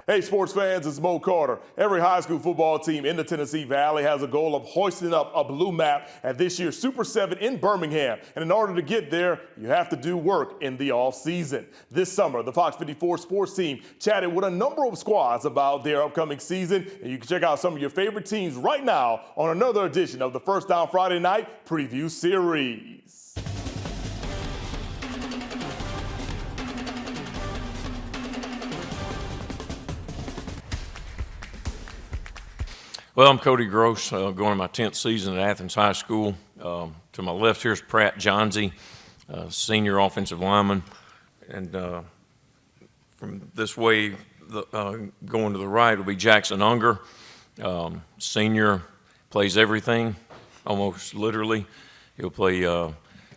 Hey, sports fans, it's Mo Carter. Every high school football team in the Tennessee Valley has a goal of hoisting up a blue map at this year's Super 7 in Birmingham. And in order to get there, you have to do work in the off-season. This summer, the FOX54 sports team chatted with a number of squads about their upcoming season. And you can check out some of your favorite teams right now on another edition of the First Down Friday Night Preview Series. Well, I'm Cody Gross, going to my 10th season at Athens High School. To my left here is Pratt Johnsey, senior offensive lineman. And from this way, going to the right will be Jackson Unger, senior, plays everything, almost literally. He'll play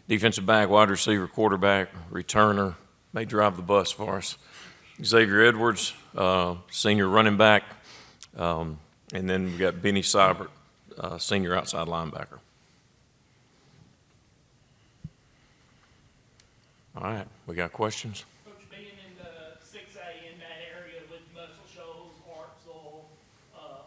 defensive back, wide receiver, quarterback, returner, may drive the bus for us. Xavier Edwards, senior running back. And then we've got Benny Seibert, senior outside linebacker. All right, we got questions? Coach, being in the 6A in that area with Muscle Shoals, Hartsville,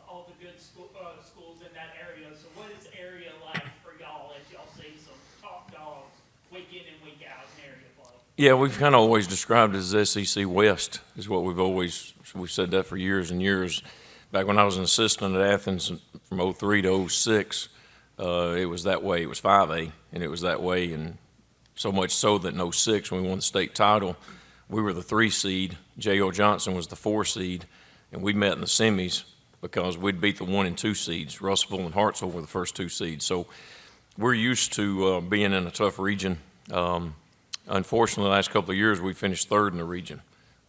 all the good schools in that area, so what is the area like for y'all as y'all see some top dogs week in and week out in area play? Yeah, we've kind of always described it as SEC West is what we've said that for years and years. Back when I was an assistant at Athens from 03 to 06, it was that way. It was 5A, and it was that way, and so much so that in 06, when we won the state title, we were the 3 seed. J.O. Johnson was the 4 seed, and we met in the semis because we'd beat the 1 and 2 seeds. Russellville and Hartsville were the first 2 seeds. So we're used to being in a tough region. Unfortunately, the last couple of years, we finished 3rd in the region.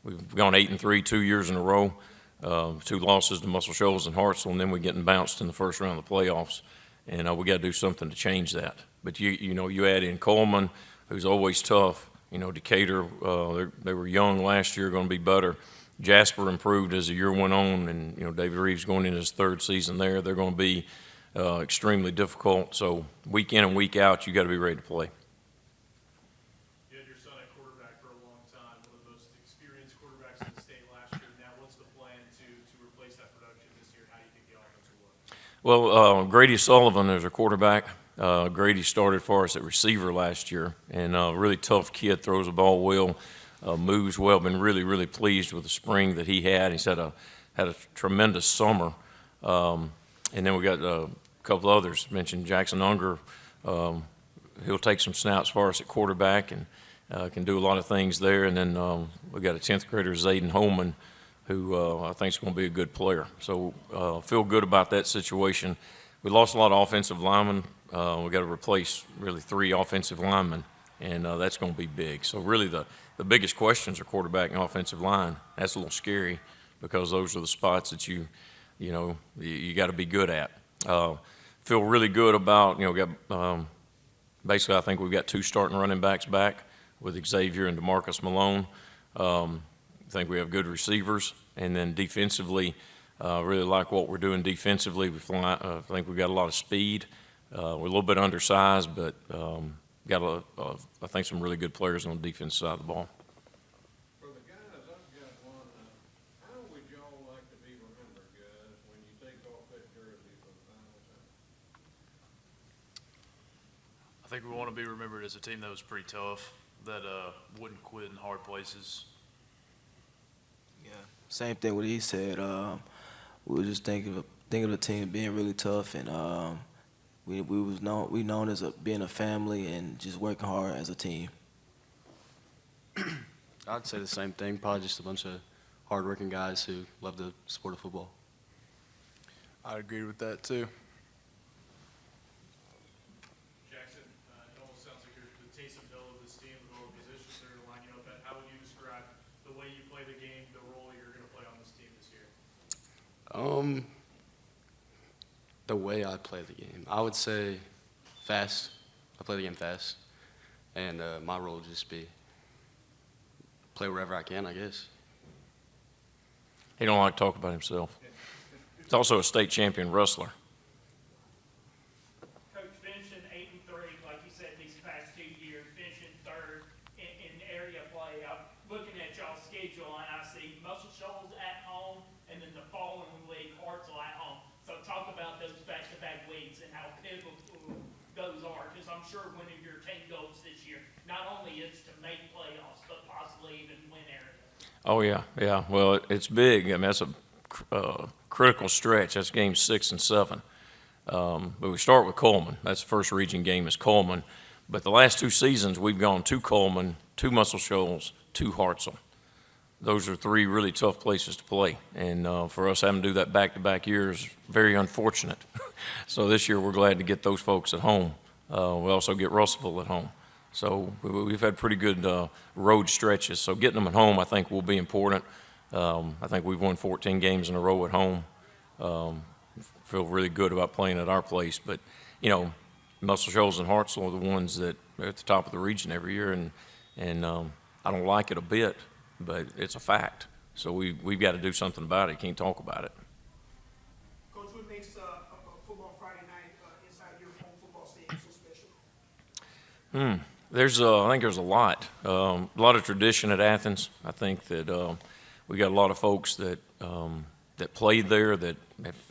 We've gone 8-3 2 years in a row. 2 losses to Muscle Shoals and Hartsville, and then we're getting bounced in the first round of the playoffs, and we got to do something to change that. But you add in Coleman, who's always tough. Decatur, they were young last year, going to be better. Jasper improved as the year went on, and David Reeves going into his 3rd season there. They're going to be extremely difficult. So week in and week out, you got to be ready to play. Well, Grady Sullivan is our quarterback. Grady started for us at receiver last year, and a really tough kid, throws the ball well, moves well. Been really, really pleased with the spring that he had. He's had a tremendous summer. And then we got a couple others. Mentioned Jackson Unger. He'll take some snaps for us at quarterback and can do a lot of things there. And then we got a 10th grader, Zayden Holman, who I think is going to be a good player. So feel good about that situation. We lost a lot of offensive linemen. We got to replace really 3 offensive linemen, and that's going to be big. So really the biggest questions are quarterback and offensive line. That's a little scary because those are the spots that you got to be good at. Feel really good about, basically I think we've got 2 starting running backs back with Xavier and DeMarcus Malone. I think we have good receivers, and then defensively, really like what we're doing defensively. I think we've got a lot of speed. We're a little bit undersized, but got I think some really good players on the defense side of the ball. For the guys, I've got one. How would y'all like to be remembered, guys, when you take off that jersey for the final time? I think we want to be remembered as a team that was pretty tough, that wouldn't quit in hard places. Yeah, same thing what he said. We were just thinking of the team being really tough, and we known as being a family and just working hard as a team. I'd say the same thing. Probably just a bunch of hardworking guys who love the sport of football. I'd agree with that too. Jackson, it almost sounds like you're the Taysom Hill of this team, with all the positions they're going to line you up at. How would you describe the way you play the game, the role you're going to play on this team this year? The way I play the game, I would say fast. I play the game fast, and my role would just be play wherever I can, I guess. He don't like to talk about himself. He's also a state champion wrestler. Coach, finishing 8-3, like you said, these past 2 years, finishing 3rd in area play. I'm looking at y'all's schedule, and I see Muscle Shoals at home, I'm sure one of your team goals this year not only is to make playoffs, but possibly even win area. Oh, yeah, yeah. Well, it's big. I mean, that's a critical stretch. That's games 6 and 7. But we start with Coleman. That's the first region game is Coleman. But the last 2 seasons, we've gone to Coleman, to Muscle Shoals, to Hartselle. Those are 3 really tough places to play. And for us having to do that back-to-back years, very unfortunate. So this year, we're glad to get those folks at home. We also get Russellville at home. So we've had pretty good road stretches. So getting them at home, I think, will be important. I think we've won 14 games in a row at home. Feel really good about playing at our place. But, you know, Muscle Shoals and Hartselle are the ones that are at the top of the region every year. And I don't like it a bit, but it's a fact. So we've got to do something about it. Can't talk about it. Coach, what makes a football Friday night inside your home football stadium so special? I think there's a lot of tradition at Athens. I think that we got a lot of folks that played there, that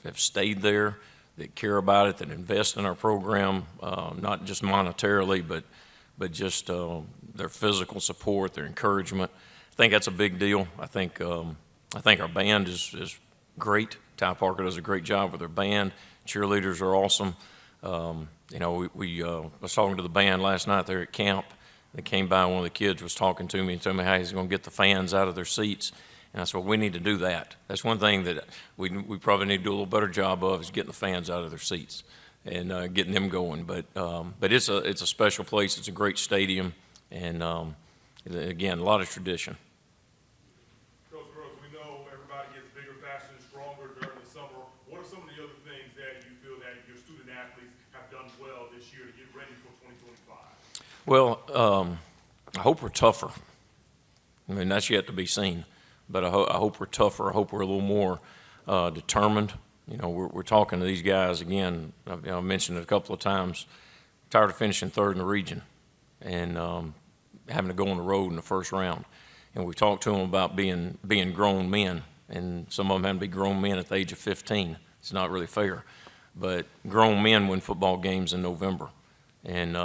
have stayed there, that care about it, that invest in our program, not just monetarily, but just their physical support, their encouragement. I think that's a big deal. I think our band is great. Ty Parker does a great job with their band. Cheerleaders are awesome. You know, we was talking to the band last night there at camp. They came by, one of the kids was talking to me and told me how he's going to get the fans out of their seats. And I said, well, we need to do that. That's one thing that we probably need to do a little better job of, is getting the fans out of their seats and getting them going. But it's a special place. It's a great stadium. And, again, a lot of tradition. Coach Groves, we know everybody gets bigger, faster, and stronger during the summer. What are some of the other things that you feel that your student athletes have done well this year to get ready for 2025? Well, I hope we're tougher. I mean, that's yet to be seen. But I hope we're tougher. I hope we're a little more determined. You know, we're talking to these guys again. I mentioned it a couple of times. Tired of finishing 3rd in the region and having to go on the road in the first round. And we talked to them about being grown men, and some of them having to be grown men at the age of 15. It's not really fair. But grown men win football games in November. And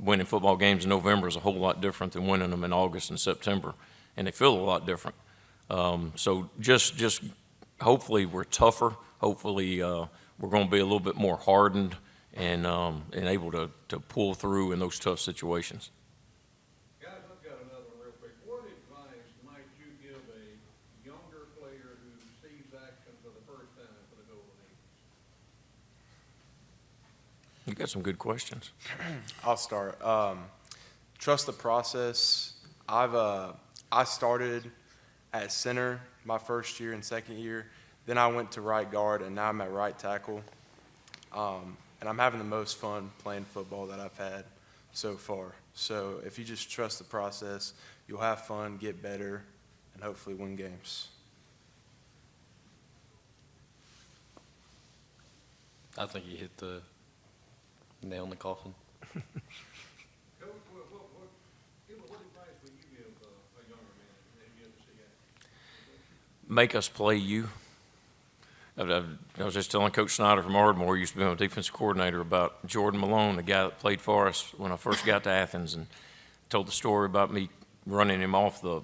winning football games in November is a whole lot different than winning them in August and September. And they feel a lot different. So just hopefully we're tougher. Hopefully we're going to be a little bit more hardened and able to pull through in those tough situations. Guys, I've got another one real quick. What advice might you give a younger player who sees action for the first time for the Golden Eagles? You got some good questions. I'll start. Trust the process. I started at center my first year and second year. Then I went to right guard, and now I'm at right tackle. And I'm having the most fun playing football that I've had so far. So if you just trust the process, you'll have fun, get better, and hopefully win games. I think you hit the nail in the coffin. Coach, what advice would you give a younger man that you ever see action? Make us play you. I was just telling Coach Snyder from Ardmore, used to be my defensive coordinator, about Jordan Malone, the guy that played for us when I first got to Athens, and told the story about me running him off the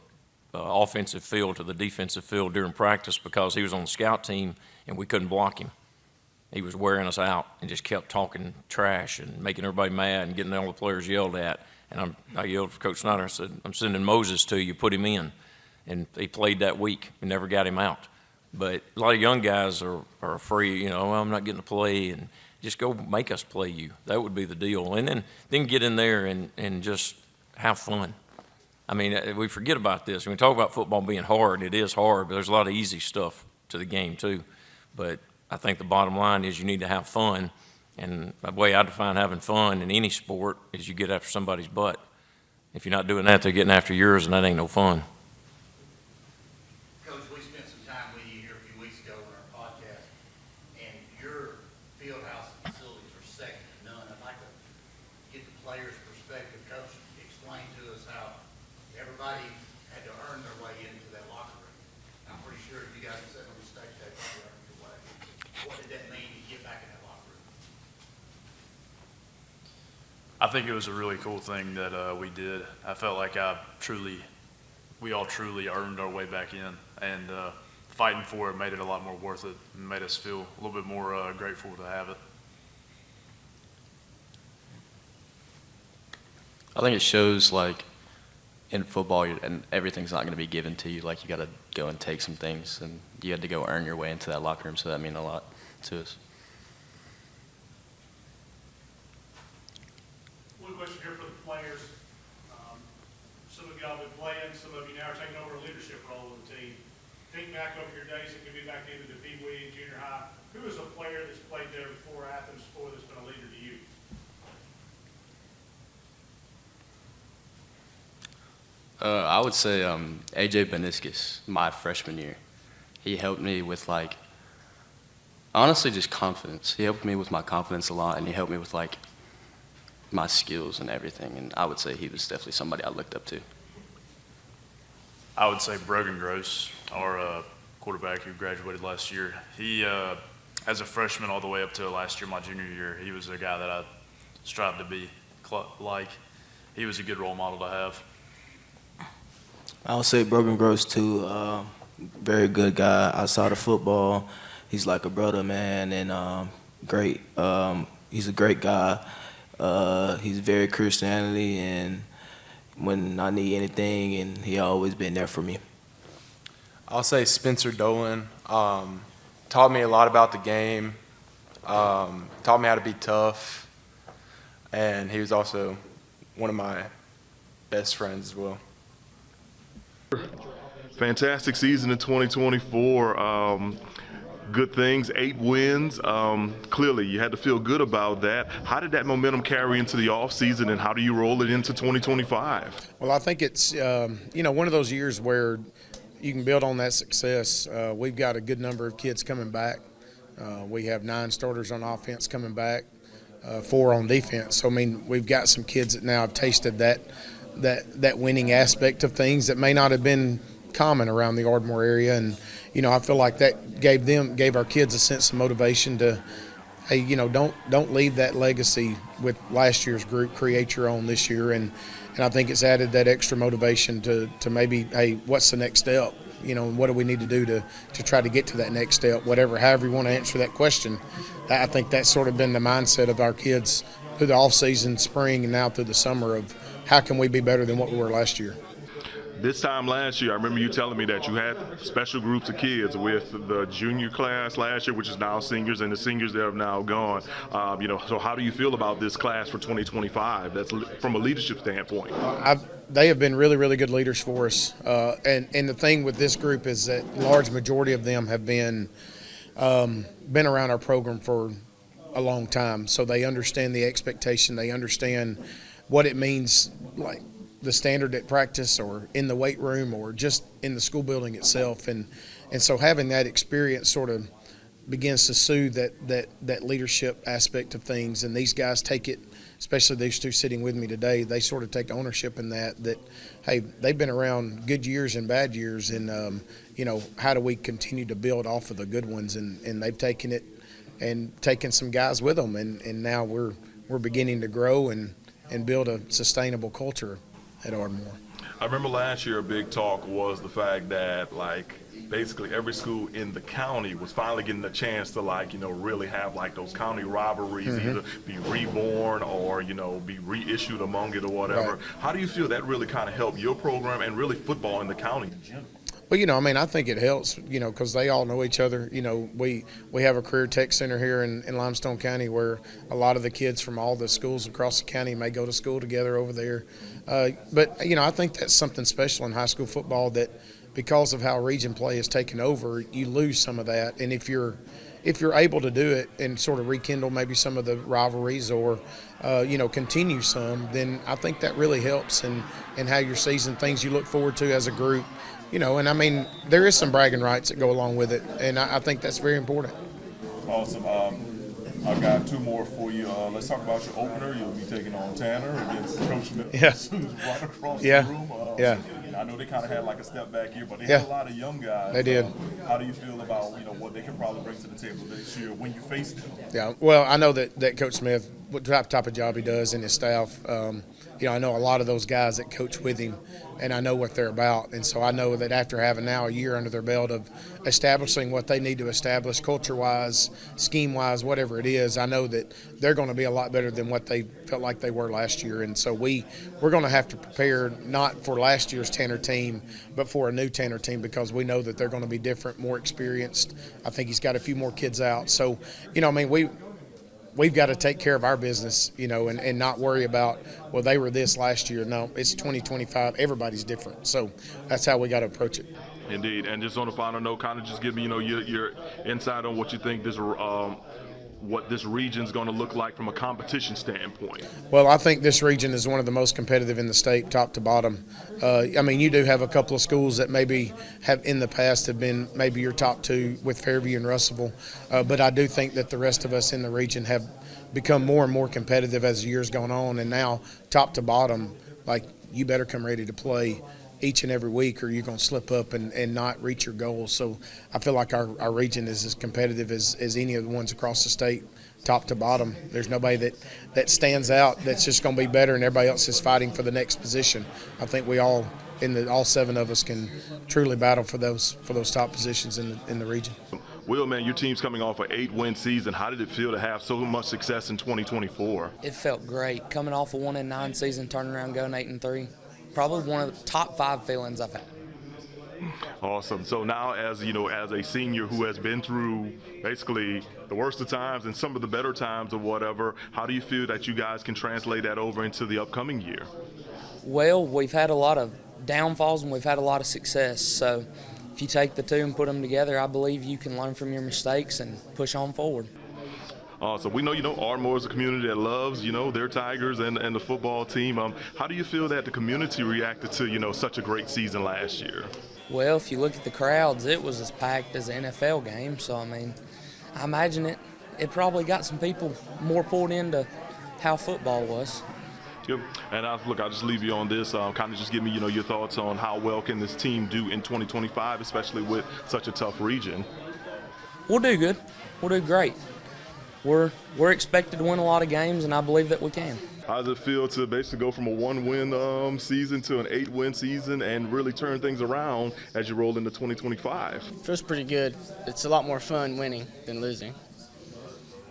offensive field to the defensive field during practice because he was on the scout team and we couldn't block him. He was wearing us out and just kept talking trash and making everybody mad and getting all the players yelled at. And I yelled for Coach Snyder. I said, I'm sending Moses to you. Put him in. And he played that week. We never got him out. But a lot of young guys are afraid, you know, well, I'm not getting to play. And just go make us play you. That would be the deal. And then get in there and just have fun. I mean, we forget about this. When we talk about football being hard, it is hard, but there's a lot of easy stuff to the game too. But I think the bottom line is you need to have fun. And the way I define having fun in any sport is you get after somebody's butt. If you're not doing that, they're getting after yours, and that ain't no fun. Coach, we spent some time with you here a few weeks ago on our podcast, and your field house facilities are second to none. I'd like to get the players' perspective. Coach, explain to us how everybody had to earn their way into that locker room. I'm pretty sure you guys said no mistake that you earned your way. What did that mean to get back in that locker room? I think it was a really cool thing that we did. I felt like we all truly earned our way back in, and fighting for it made it a lot more worth it and made us feel a little bit more grateful to have it. I think it shows, like, in football, and everything's not going to be given to you. Like, you got to go and take some things, and you had to go earn your way into that locker room, so that meant a lot to us. One question here for the players. Some of y'all have been playing, some of you now are taking over a leadership role in the team. Think back over your days, it could be back into the Pee Wee, junior high. Who is a player that's played there before Athens, that's been a leader to you? I would say AJ Beniscus, my freshman year. He helped me with, like, honestly, just confidence. He helped me with my confidence a lot, and he helped me with, like, my skills and everything. And I would say he was definitely somebody I looked up to. I would say Brogan Gross, our quarterback who graduated last year. He, as a freshman all the way up to last year, my junior year, he was a guy that I strived to be like. He was a good role model to have. I would say Brogan Gross too. Very good guy outside of football. He's like a brother, man, and great. He's a great guy. He's very Christianity, and when I need anything, and he always been there for me. I'll say Spencer Dolan taught me a lot about the game, taught me how to be tough, and he was also one of my best friends as well. Fantastic season in 2024. Good things, 8 wins. Clearly, you had to feel good about that. How did that momentum carry into the offseason, and how do you roll it into 2025? Well, I think it's, one of those years where you can build on that success. We've got a good number of kids coming back. We have 9 starters on offense coming back, 4 on defense. So, I mean, we've got some kids that now have tasted that winning aspect of things that may not have been common around the Ardmore area. And, I feel like that gave our kids a sense of motivation to, hey, don't leave that legacy with last year's group, create your own this year. And I think it's added that extra motivation to maybe, hey, what's the next step? What do we need to do to try to get to that next step? However you want to answer that question. I think that's sort of been the mindset of our kids through the off-season, spring, and now through the summer of how can we be better than what we were last year. This time last year, I remember you telling me that you had special groups of kids with the junior class last year, which is now seniors, and the seniors that have now gone. So how do you feel about this class for 2025? That's from a leadership standpoint. They have been really, really good leaders for us. And the thing with this group is that large majority of them have been around our program for a long time. So they understand the expectation. They understand what it means, like the standard at practice or in the weight room or just in the school building itself. And so having that experience sort of begins to soothe that leadership aspect of things. And these guys take it, especially these 2 sitting with me today, they sort of take ownership in that, hey, they've been around good years and bad years. And, how do we continue to build off of the good ones? And they've taken it and taken some guys with them. And now we're beginning to grow and build a sustainable culture at Ardmore. I remember last year a big talk was the fact that, like, basically every school in the county was finally getting a chance to, like, really have, like, those county rivalries, either be reborn or, be reissued among it or whatever. Right. How do you feel that really kind of helped your program and really football in the county in general? Well, I think it helps, because they all know each other. We have a career tech center here in Limestone County where a lot of the kids from all the schools across the county may go to school together over there. But I think that's something special in high school football that because of how region play has taken over, you lose some of that. And if you're able to do it and sort of rekindle maybe some of the rivalries or, continue some, then I think that really helps in how your season, things you look forward to as a group. And I mean, there is some bragging rights that go along with it, and I think that's very important. Awesome. I've got 2 more for you. Let's talk about your opener. You'll be taking on Tanner against Coach Smith. Yeah. Who's right across Yeah. the room. Yeah. I know they kind of had like a step back here, but they Yeah. had a lot of young guys. They did. How do you feel about what they can probably bring to the table this year when you face them? Yeah, well, I know that Coach Smith what type of job he does and his staff. I know a lot of those guys that coach with him, and I know what they're about. And so I know that after having now a year under their belt of establishing what they need to establish culture-wise, scheme-wise, whatever it is, I know that they're going to be a lot better than what they felt like they were last year. And so we're going to have to prepare not for last year's Tanner team, but for a new Tanner team, because we know that they're going to be different, more experienced. I think he's got a few more kids out. So, we've got to take care of our business, and not worry about, well, they were this last year. No, it's 2025. Everybody's different. So that's how we got to approach it. Indeed. And just on a final note, kind of just give me, your insight on what you think what this region's going to look like from a competition standpoint. Well, I think this region is one of the most competitive in the state, top to bottom. You do have a couple of schools that maybe have in the past have been maybe your top two with Fairview and Russellville, but I do think that the rest of us in the region have become more and more competitive as the years gone on, and now top to bottom, like, you better come ready to play each and every week, or you're going to slip up and not reach your goals. So I feel like our region is as competitive as any of the ones across the state, top to bottom. There's nobody that stands out that's just going to be better, and everybody else is fighting for the next position. I think we all seven of us can truly battle for those top positions in the region. Will, man, your team's coming off an 8-win season. How did it feel to have so much success in 2024? It felt great. Coming off a 1-9 season, turning around, going 8-3. Probably one of the top 5 feelings I've had. Awesome. So now, as a senior who has been through basically the worst of times and some of the better times or whatever, how do you feel that you guys can translate that over into the upcoming year? Well, we've had a lot of downfalls and we've had a lot of success. So if you take the two and put them together, I believe you can learn from your mistakes and push on forward. So we know, Ardmore is a community that loves, their Tigers and the football team. How do you feel that the community reacted to, such a great season last year? Well, if you look at the crowds, it was as packed as an NFL game. So, I imagine it probably got some people more pulled into how football was. Yep. And I'll just leave you on this. Kind of just give me, your thoughts on how well can this team do in 2025, especially with such a tough region. We'll do good. We'll do great. We're expected to win a lot of games, and I believe that we can. How does it feel to basically go from a 1-win season to an 8-win season and really turn things around as you roll into 2025? Feels pretty good. It's a lot more fun winning than losing.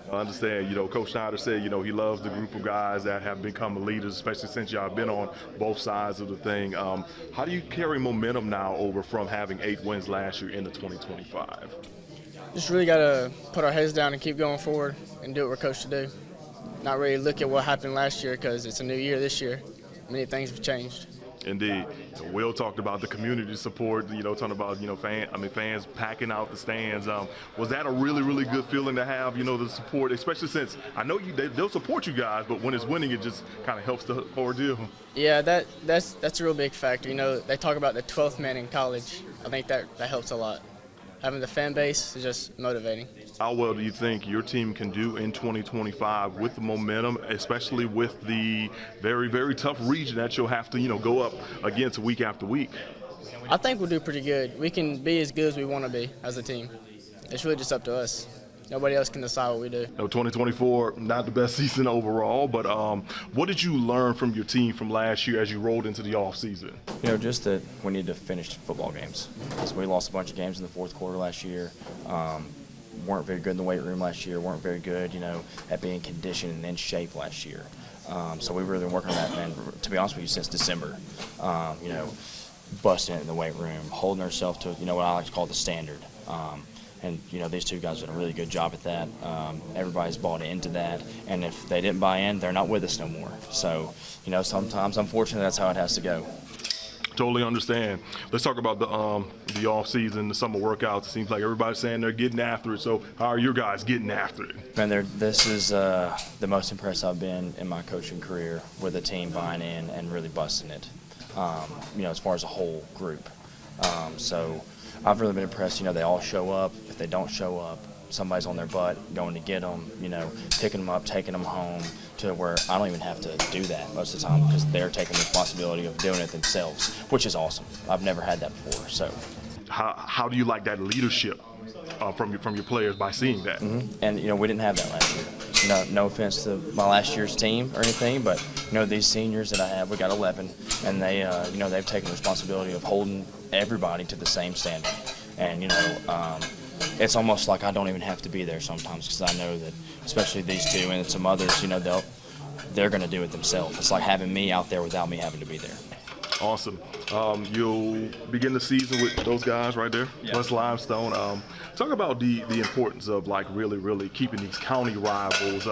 I understand, Coach Snyder said, he loves the group of guys that have become leaders, especially since y'all been on both sides of the thing. How do you carry momentum now over from having 8 wins last year into 2025? Just really got to put our heads down and keep going forward and do what we're coached to do. Not really look at what happened last year, because it's a new year this year. Many things have changed. Indeed. Will talked about the community support, talking about, fans packing out the stands. Was that a really, really good feeling to have, the support, especially since I know they'll support you guys, but when it's winning, it just kind of helps the ordeal? Yeah, that's a real big factor. They talk about the 12th man in college. I think that helps a lot. Having the fan base is just motivating. How well do you think your team can do in 2025 with the momentum, especially with the very, very tough region that you'll have to, go up against week after week? I think we'll do pretty good. We can be as good as we want to be as a team. It's really just up to us. Nobody else can decide what we do. 2024, not the best season overall, but what did you learn from your team from last year as you rolled into the offseason? Just that we need to finish football games. So we lost a bunch of games in the fourth quarter last year. Weren't very good in the weight room last year. Weren't very good, at being conditioned and in shape last year. So we've really been working on that, man, to be honest with you, since December. Busting it in the weight room, holding ourselves to, what I like to call the standard. And, these two guys did a really good job at that. Everybody's bought into that. And if they didn't buy in, they're not with us no more. So, sometimes, unfortunately, that's how it has to go. Totally understand. Let's talk about the off season, the summer workouts. It seems like everybody's saying they're getting after it. So how are your guys getting after it? Man, this is the most impressed I've been in my coaching career, with the team buying in and really busting it, as far as a whole group. So I've really been impressed. They all show up. If they don't show up, somebody's on their butt going to get them, picking them up, taking them home, to where I don't even have to do that most of the time, because they're taking the responsibility of doing it themselves, which is awesome. I've never had that before. So how do you like that leadership from your players by seeing that? Mm-hmm. And we didn't have that last year. no offense to my last year's team or anything, but these seniors that I have, we got 11, and they they've taken the responsibility of holding everybody to the same standard. And it's almost like I don't even have to be there sometimes, because I know that, especially these two and some others, they're going to do it themselves. It's like having me out there without me having to be there. Awesome. You'll begin the season with those guys right there, Athens Limestone. Talk about the importance of really keeping these county rivals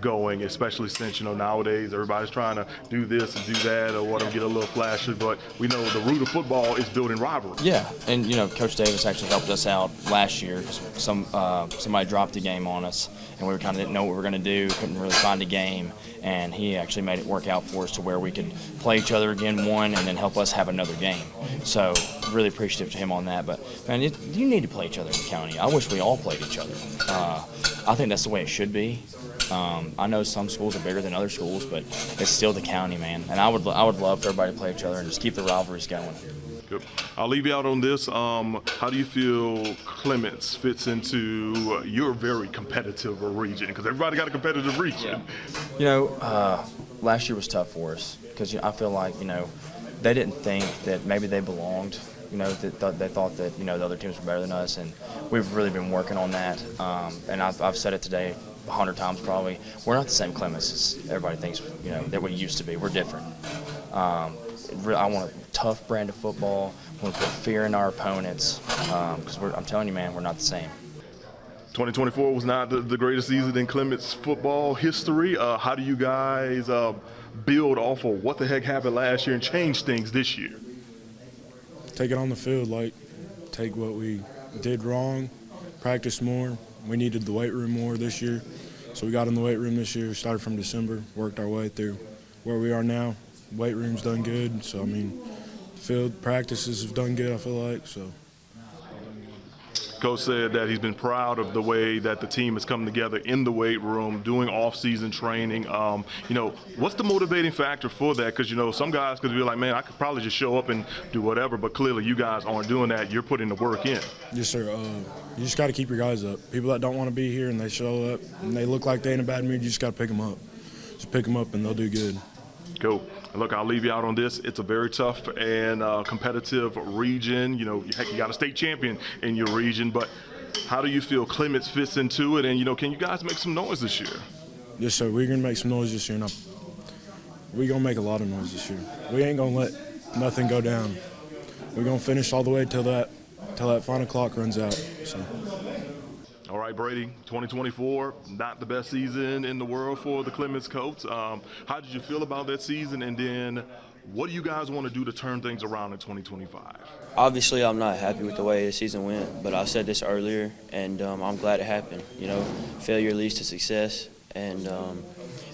going, especially since nowadays everybody's trying to do this and do that or whatever, get a little flashy. But we know the root of football is building rivalry. Yeah, and Coach Davis actually helped us out last year. Somebody dropped a game on us, and we kind of didn't know what we were going to do. Couldn't really find a game, and he actually made it work out for us to where we could play each other again one, and then help us have another game. So really appreciative to him on that. But man, you need to play each other in the county. I wish we all played each other. I think that's the way it should be. I know some schools are bigger than other schools, but it's still the county, man. And I would love for everybody to play each other and just keep the rivalries going. Good. I'll leave you out on this. How do you feel Clements fits into your very competitive region? Because everybody got a competitive region. Yeah. Last year was tough for us because I feel like they didn't think that maybe they belonged. They thought that the other teams were better than us, and we've really been working on that. And I've said it today 100 times probably. We're not the same Clements as everybody thinks that we used to be. We're different. I want a tough brand of football. I want to put fear in our opponents because I'm telling you, man, we're not the same. 2024 was not the greatest season in Clements football history. How do you guys build off of what the heck happened last year and change things this year? Take it on the field, take what we did wrong, practice more. We needed the weight room more this year, so we got in the weight room this year, started from December, worked our way through where we are now. Weight room's done good, so field practices have done good, I feel like, so. Coach said that he's been proud of the way that the team has come together in the weight room, doing off-season training. What's the motivating factor for that? Because, some guys could be like, man, I could probably just show up and do whatever, but clearly you guys aren't doing that. You're putting the work in. Yes, sir. You just got to keep your guys up. People that don't want to be here and they show up and they look like they're in a bad mood, you just got to pick them up. Just pick them up and they'll do good. Cool. Look, I'll leave you out on this. It's a very tough and competitive region. Heck, you got a state champion in your region, but how do you feel Clements fits into it? And, can you guys make some noise this year? Yes, sir. We're going to make some noise this year. We're going to make a lot of noise this year. We ain't going to let nothing go down. We're going to finish all the way till that final clock runs out. So. All right, Brady, 2024, not the best season in the world for the Clements Colts. How did you feel about that season? And then what do you guys want to do to turn things around in 2025? Obviously, I'm not happy with the way the season went, but I said this earlier, and I'm glad it happened. Failure leads to success, and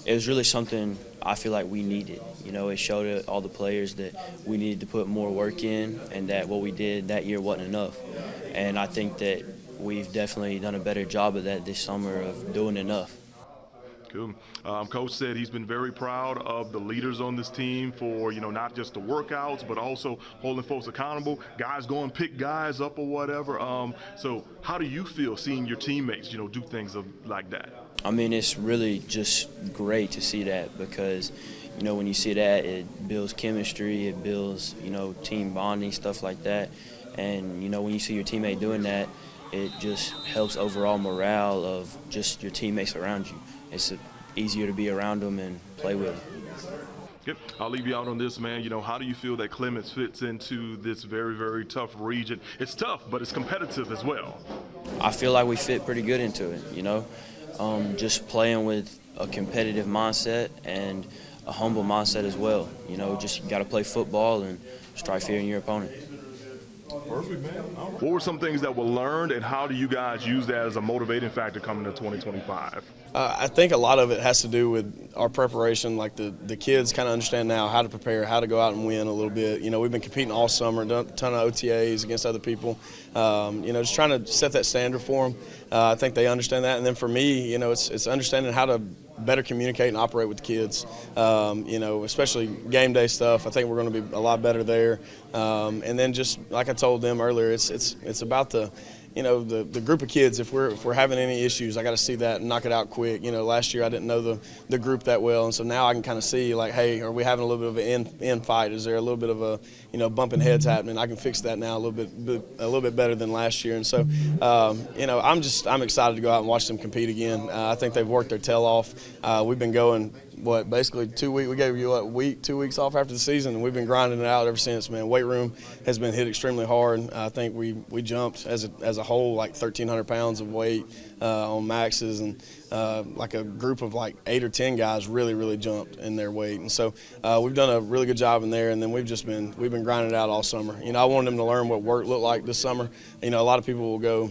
it was really something I feel like we needed. It showed all the players that we needed to put more work in, and that what we did that year wasn't enough. And I think that we've definitely done a better job of that this summer of doing enough. Cool. Coach said he's been very proud of the leaders on this team for, not just the workouts, but also holding folks accountable, guys going pick guys up or whatever. So how do you feel seeing your teammates, do things like that? It's really just great to see that because, when you see that, it builds chemistry, it builds, team bonding, stuff like that. And, when you see your teammate doing that, it just helps overall morale of just your teammates around you. It's easier to be around them and play with them. Yep. I'll leave you out on this, man. How do you feel that Clements fits into this very, very tough region? It's tough, but it's competitive as well. I feel like we fit pretty good into it, just playing with a competitive mindset and a humble mindset as well. Just got to play football and strike fear in your opponent. Perfect, man. What were some things that were learned, and how do you guys use that as a motivating factor coming to 2025? I think a lot of it has to do with our preparation. Like the kids kind of understand now how to prepare, how to go out and win a little bit. We've been competing all summer, done a ton of OTAs against other people. Just trying to set that standard for them. I think they understand that. And then for me, it's understanding how to better communicate and operate with the kids. Especially game day stuff. I think we're going to be a lot better there. And then just like I told them earlier, it's about the the group of kids, if we're having any issues, I got to see that and knock it out quick. Last year I didn't know the group that well, and so now I can kind of see, like, hey, are we having a little bit of an in fight? Is there a little bit of a bumping heads happening? I can fix that now a little bit better than last year, and so I'm excited to go out and watch them compete again. I think they've worked their tail off. We've been going basically 2 weeks. We gave you 2 weeks off after the season, and we've been grinding it out ever since, man. Weight room has been hit extremely hard. I think we jumped as a whole like 1,300 pounds of weight on maxes, and like a group of like 8 or 10 guys really jumped in their weight, and so we've done a really good job in there. And then we've been grinding it out all summer. I wanted them to learn what work looked like this summer. A lot of people will go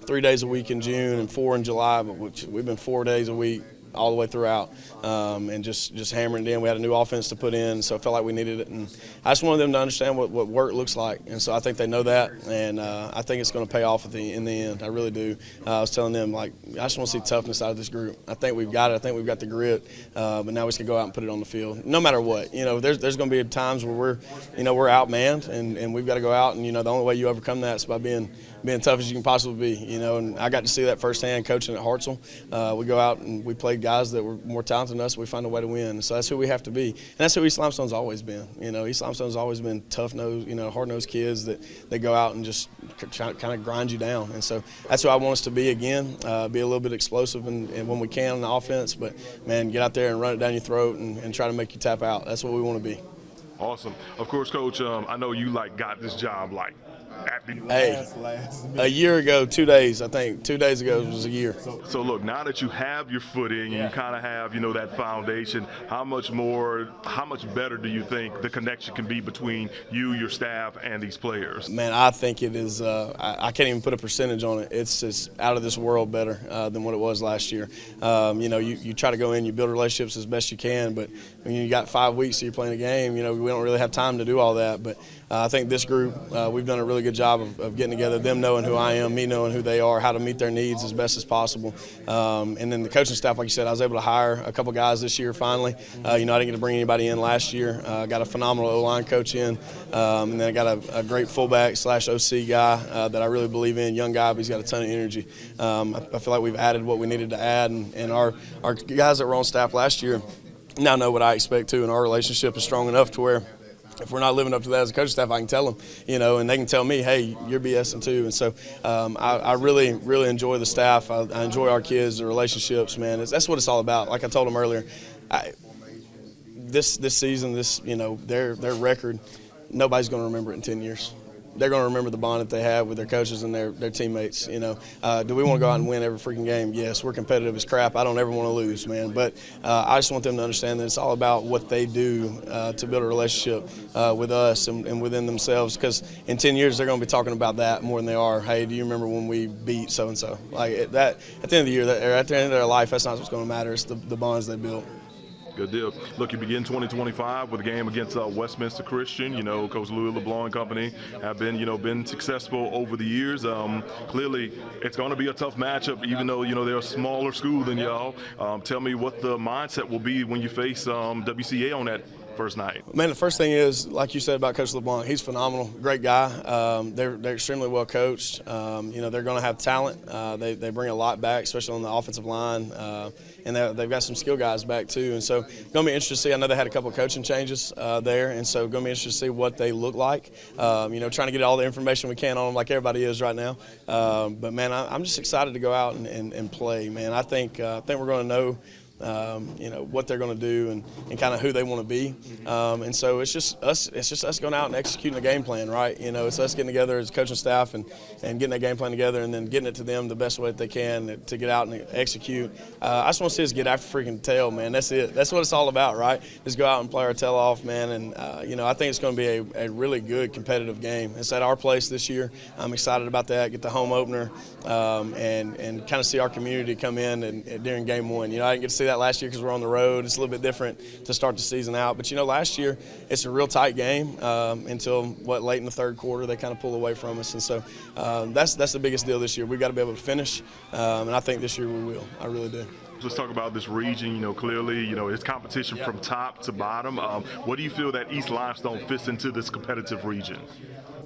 3 days a week in June and 4 in July, but we've been 4 days a week all the way throughout, and just hammering it in. We had a new offense to put in, so I felt like we needed it. And I just wanted them to understand what work looks like. And so I think they know that, and I think it's going to pay off in the end. I really do. I was telling them, like, I just want to see toughness out of this group. I think we've got it. I think we've got the grit, but now we just can go out and put it on the field. No matter what, there's going to be times where we're outmanned, and we've got to go out, and the only way you overcome that is by being tough as you can possibly be, and I got to see that firsthand coaching at Hartselle. We go out and we played guys that were more talented than us. We find a way to win. So that's who we have to be, and that's who East Limestone's always been. East Limestone's always been tough-nosed, hard-nosed kids that they go out and just kind of grind you down. And so that's who I want us to be again. Be a little bit explosive and when we can on the offense, but man, get out there and run it down your throat and try to make you tap out. That's what we want to be. Awesome. Of course, Coach, I know you got this job a year ago, 2 days, I think. 2 days ago was a year. So look, now that you have your footing, you kind of have, that foundation, how much better do you think the connection can be between you, your staff, and these players? Man, I think it is, I can't even put a percentage on it. It's out of this world better than what it was last year. You try to go in, you build relationships as best you can, but when you got 5 weeks so you're playing a game, we don't really have time to do all that. But I think this group, we've done a really good job of getting together, them knowing who I am, me knowing who they are, how to meet their needs as best as possible. And then the coaching staff, like you said, I was able to hire a couple guys this year finally. I didn't get to bring anybody in last year. Got a phenomenal O-line coach in, and then I got a great fullback / OC guy that I really believe in, young guy, but he's got a ton of energy. I feel like we've added what we needed to add, and our guys that were on staff last year now know what I expect too, and our relationship is strong enough to where if we're not living up to that as a coaching staff, I can tell them, and they can tell me, hey, you're BSing too. And so I really enjoy the staff. I enjoy our kids, the relationships, man. That's what it's all about. Like I told them earlier, this season, their record, nobody's going to remember it in 10 years. They're going to remember the bond that they have with their coaches and their teammates. Do we want to go out and win every freaking game? Yes, we're competitive as crap. I don't ever want to lose, man. But I just want them to understand that it's all about what they do to build a relationship with us and within themselves. Because in 10 years, they're going to be talking about that more than they are, hey, do you remember when we beat so-and-so? Like that, at the end of the year, at the end of their life, that's not what's going to matter. It's the bonds they built. Good deal. Look, you begin 2025 with a game against Westminster Christian. Coach Louis LeBlanc and company have been successful over the years. Clearly, it's going to be a tough matchup, even though they're a smaller school than y'all. Tell me what the mindset will be when you face WCA on that first night. Man, the first thing is, like you said about Coach LeBlanc, he's phenomenal, great guy. They're extremely well coached. They're going to have talent. They bring a lot back, especially on the offensive line. And they've got some skill guys back too. And so going to be interesting to see. I know they had a couple of coaching changes there, and so going to be interesting to see what they look like. Trying to get all the information we can on them like everybody is right now. But, man, I'm just excited to go out and play, man. I think we're going to know what they're going to do and kind of who they want to be. And so it's just us going out and executing the game plan, right? It's us getting together as coaching staff and getting that game plan together and then getting it to them the best way that they can to get out and execute. I just want to see us get after freaking tail, man. That's it. That's what it's all about, right? Just go out and play our tail off, man. And, I think it's going to be a really good competitive game. It's at our place this year. I'm excited about that, get the home opener and kind of see our community come in and during game one. I didn't get to see that last year because we're on the road. It's a little bit different to start the season out. But, last year it's a real tight game until, late in the third quarter they kind of pull away from us. And so that's the biggest deal this year. We've got to be able to finish, and I think this year we will. I really do. let's talk about this region. Clearly, it's competition from top to bottom. What do you feel that East Limestone fits into this competitive region?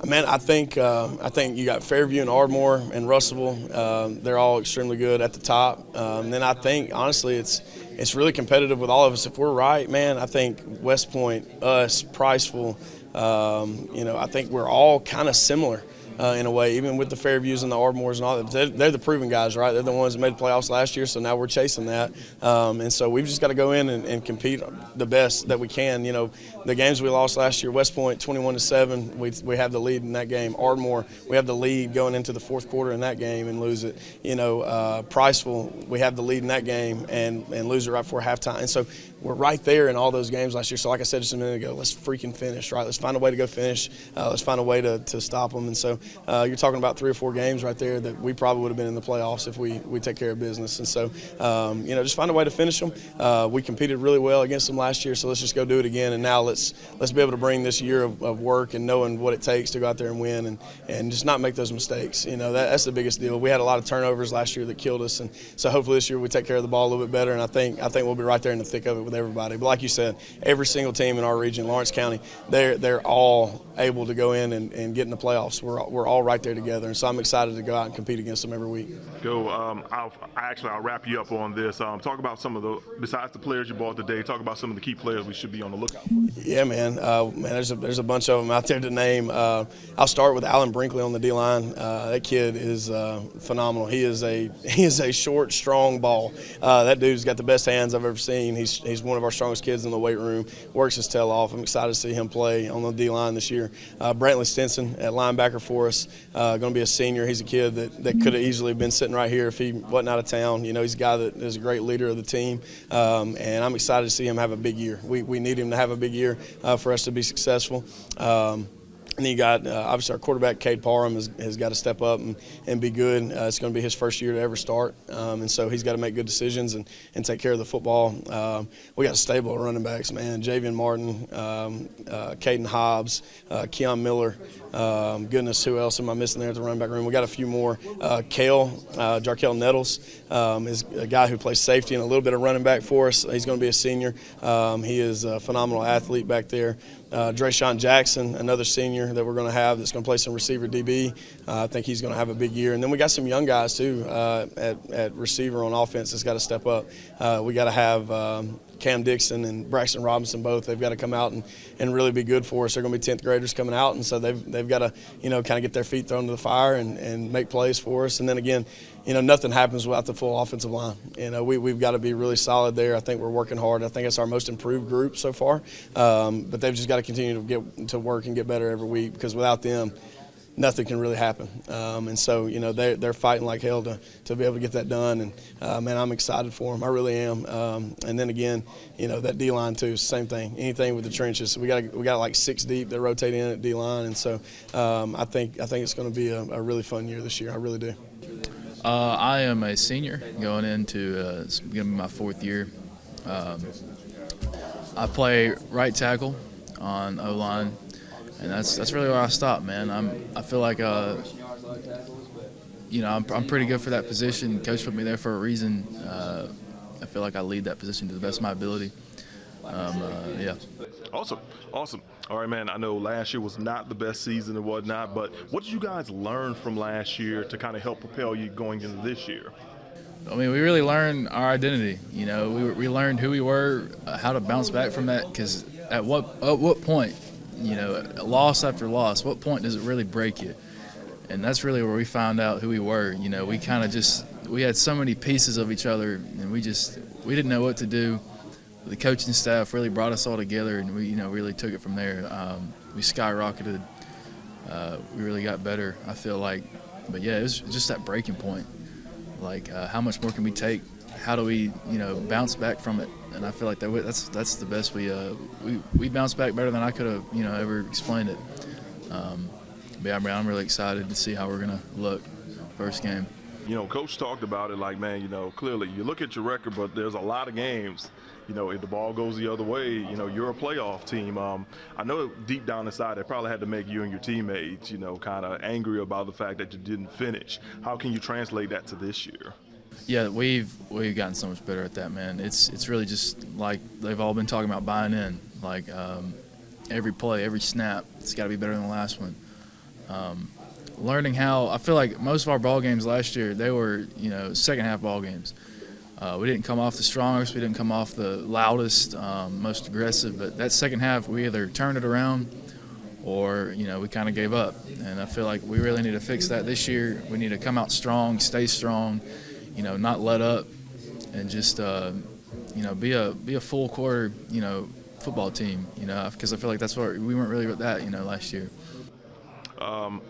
Man, I think you got Fairview and Ardmore and Russellville. They're all extremely good at the top. And then I think, honestly, it's really competitive with all of us. If we're right, man, I think West Point, us, Priceville, I think we're all kind of similar. In a way, even with the Fairviews and the Ardmores and all that. They're the proven guys, right? They're the ones that made the playoffs last year, so now we're chasing that. And so we've just got to go in and compete the best that we can. The games we lost last year, West Point 21-7, we have the lead in that game. Ardmore, we have the lead going into the fourth quarter in that game and lose it. Priceville, we have the lead in that game and lose it right before halftime. And so we're right there in all those games last year. So like I said just a minute ago, let's freaking finish, right? Let's find a way to go finish. Let's find a way to stop them. And so you're talking about 3 or 4 games right there that we probably would have been in the playoffs if we take care of business. And so, just find a way to finish them. We competed really well against them last year, so let's just go do it again. And now let's be able to bring this year of work and knowing what it takes to go out there and win and just not make those mistakes. That's the biggest deal. We had a lot of turnovers last year that killed us, and so hopefully this year we take care of the ball a little bit better. And I think we'll be right there in the thick of it with everybody. But like you said, every single team in our region, Lawrence County, they're all able to go in and get in the playoffs. We're all right there together, and so I'm excited to go out and compete against them every week. I'll wrap you up on this. Talk about some of besides the players you brought today, talk about some of the key players we should be on the lookout for. Yeah, man. There's a bunch of them out there to name. I'll start with Alan Brinkley on the D-line. That kid is phenomenal. He is a short, strong ball. That dude's got the best hands I've ever seen. He's one of our strongest kids in the weight room. Works his tail off. I'm excited to see him play on the D-line this year. Brantley Stinson at linebacker for us. Going to be a senior. He's a kid that could have easily been sitting right here if he wasn't out of town. He's a guy that is a great leader of the team, and I'm excited to see him have a big year. We need him to have a big year for us to be successful. And then you got, obviously, our quarterback, Cade Parham, has got to step up and be good. It's going to be his first year to ever start. And so he's got to make good decisions and take care of the football. We got a stable of running backs, man. Javian Martin, Caden Hobbs, Keon Miller. Goodness, who else am I missing there at the running back room? We got a few more. Jarkel Nettles is a guy who plays safety and a little bit of running back for us. He's going to be a senior. He is a phenomenal athlete back there. Drayshawn Jackson, another senior that we're going to have that's going to play some receiver DB. I think he's going to have a big year. And then we got some young guys, too, at receiver on offense that's got to step up. We got to have Cam Dixon and Braxton Robinson both. They've got to come out and really be good for us. They're going to be 10th graders coming out, and so they've got to, kind of get their feet thrown to the fire and make plays for us. And then again, nothing happens without the full offensive line. We've got to be really solid there. I think we're working hard. I think it's our most improved group so far. But they've just got to continue to get to work and get better every week, because without them, nothing can really happen. And so, they're fighting like hell to be able to get that done. And, man, I'm excited for them. I really am. And then again, that D-line too, same thing. Anything with the trenches. We got like 6 deep that rotate in at D-line. And so I think it's going to be a really fun year this year. I really do. I am a senior going into it's going to be my 4th year. I play right tackle on O-line, and that's really where I stop, man. I feel like I'm pretty good for that position. Coach put me there for a reason. I feel like I lead that position to the best of my ability. Yeah. Awesome. All right, man, I know last year was not the best season and whatnot, but what did you guys learn from last year to kind of help propel you going into this year? I mean, we really learned our identity. We learned who we were, how to bounce back from that, because at what point, loss after loss, what point does it really break you? And that's really where we found out who we were. We kind of we had so many pieces of each other, and we didn't know what to do. The coaching staff really brought us all together, and we really took it from there. We skyrocketed. We really got better, I feel like. But yeah, it was just that breaking point. Like, how much more can we take? How do we, bounce back from it? And I feel like that's the best. We bounced back better than I could have, ever explained it. But yeah, I'm really excited to see how we're gonna look first game. Coach talked about it like, man, clearly you look at your record, but there's a lot of games. If the ball goes the other way, you're a playoff team. I know deep down inside, it probably had to make you and your teammates, kind of angry about the fact that you didn't finish. How can you translate that to this year? Yeah, we've gotten so much better at that, man. It's really just like they've all been talking about buying in. Like every play, every snap, it's got to be better than the last one. Learning how, I feel like most of our ball games last year, they were, second half ball games. We didn't come off the strongest, we didn't come off the loudest, most aggressive, but that second half we either turned it around or, we kind of gave up. And I feel like we really need to fix that this year. We need to come out strong, stay strong, not let up, and just, be a full quarter, football team, because I feel like that's what we weren't really with that, last year.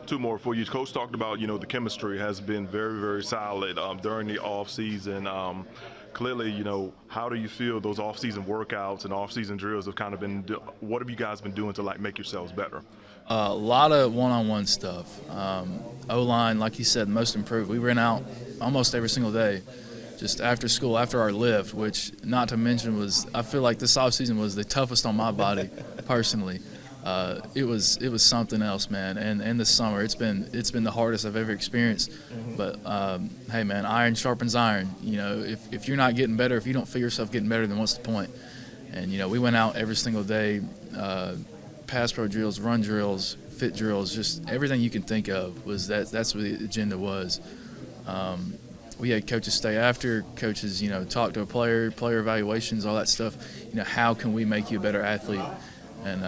Two more for you. Coach talked about, the chemistry has been very, very solid during the off season. Clearly, how do you feel those off season workouts and off season drills have kind of been? What have you guys been doing to make yourselves better? A lot of one-on-one stuff. O-line, like you said, most improved. We ran out almost every single day, just after school, after our lift, which, not to mention, I feel like this off season was the toughest on my body personally. It was something else, man. And this summer, it's been the hardest I've ever experienced. But hey, man, iron sharpens iron. If you're not getting better, if you don't feel yourself getting better, then what's the point? And we went out every single day, pass pro drills, run drills, fit drills, just everything you can think of was that's what the agenda was. We had coaches stay after, coaches talk to a player evaluations, all that stuff. How can we make you a better athlete? And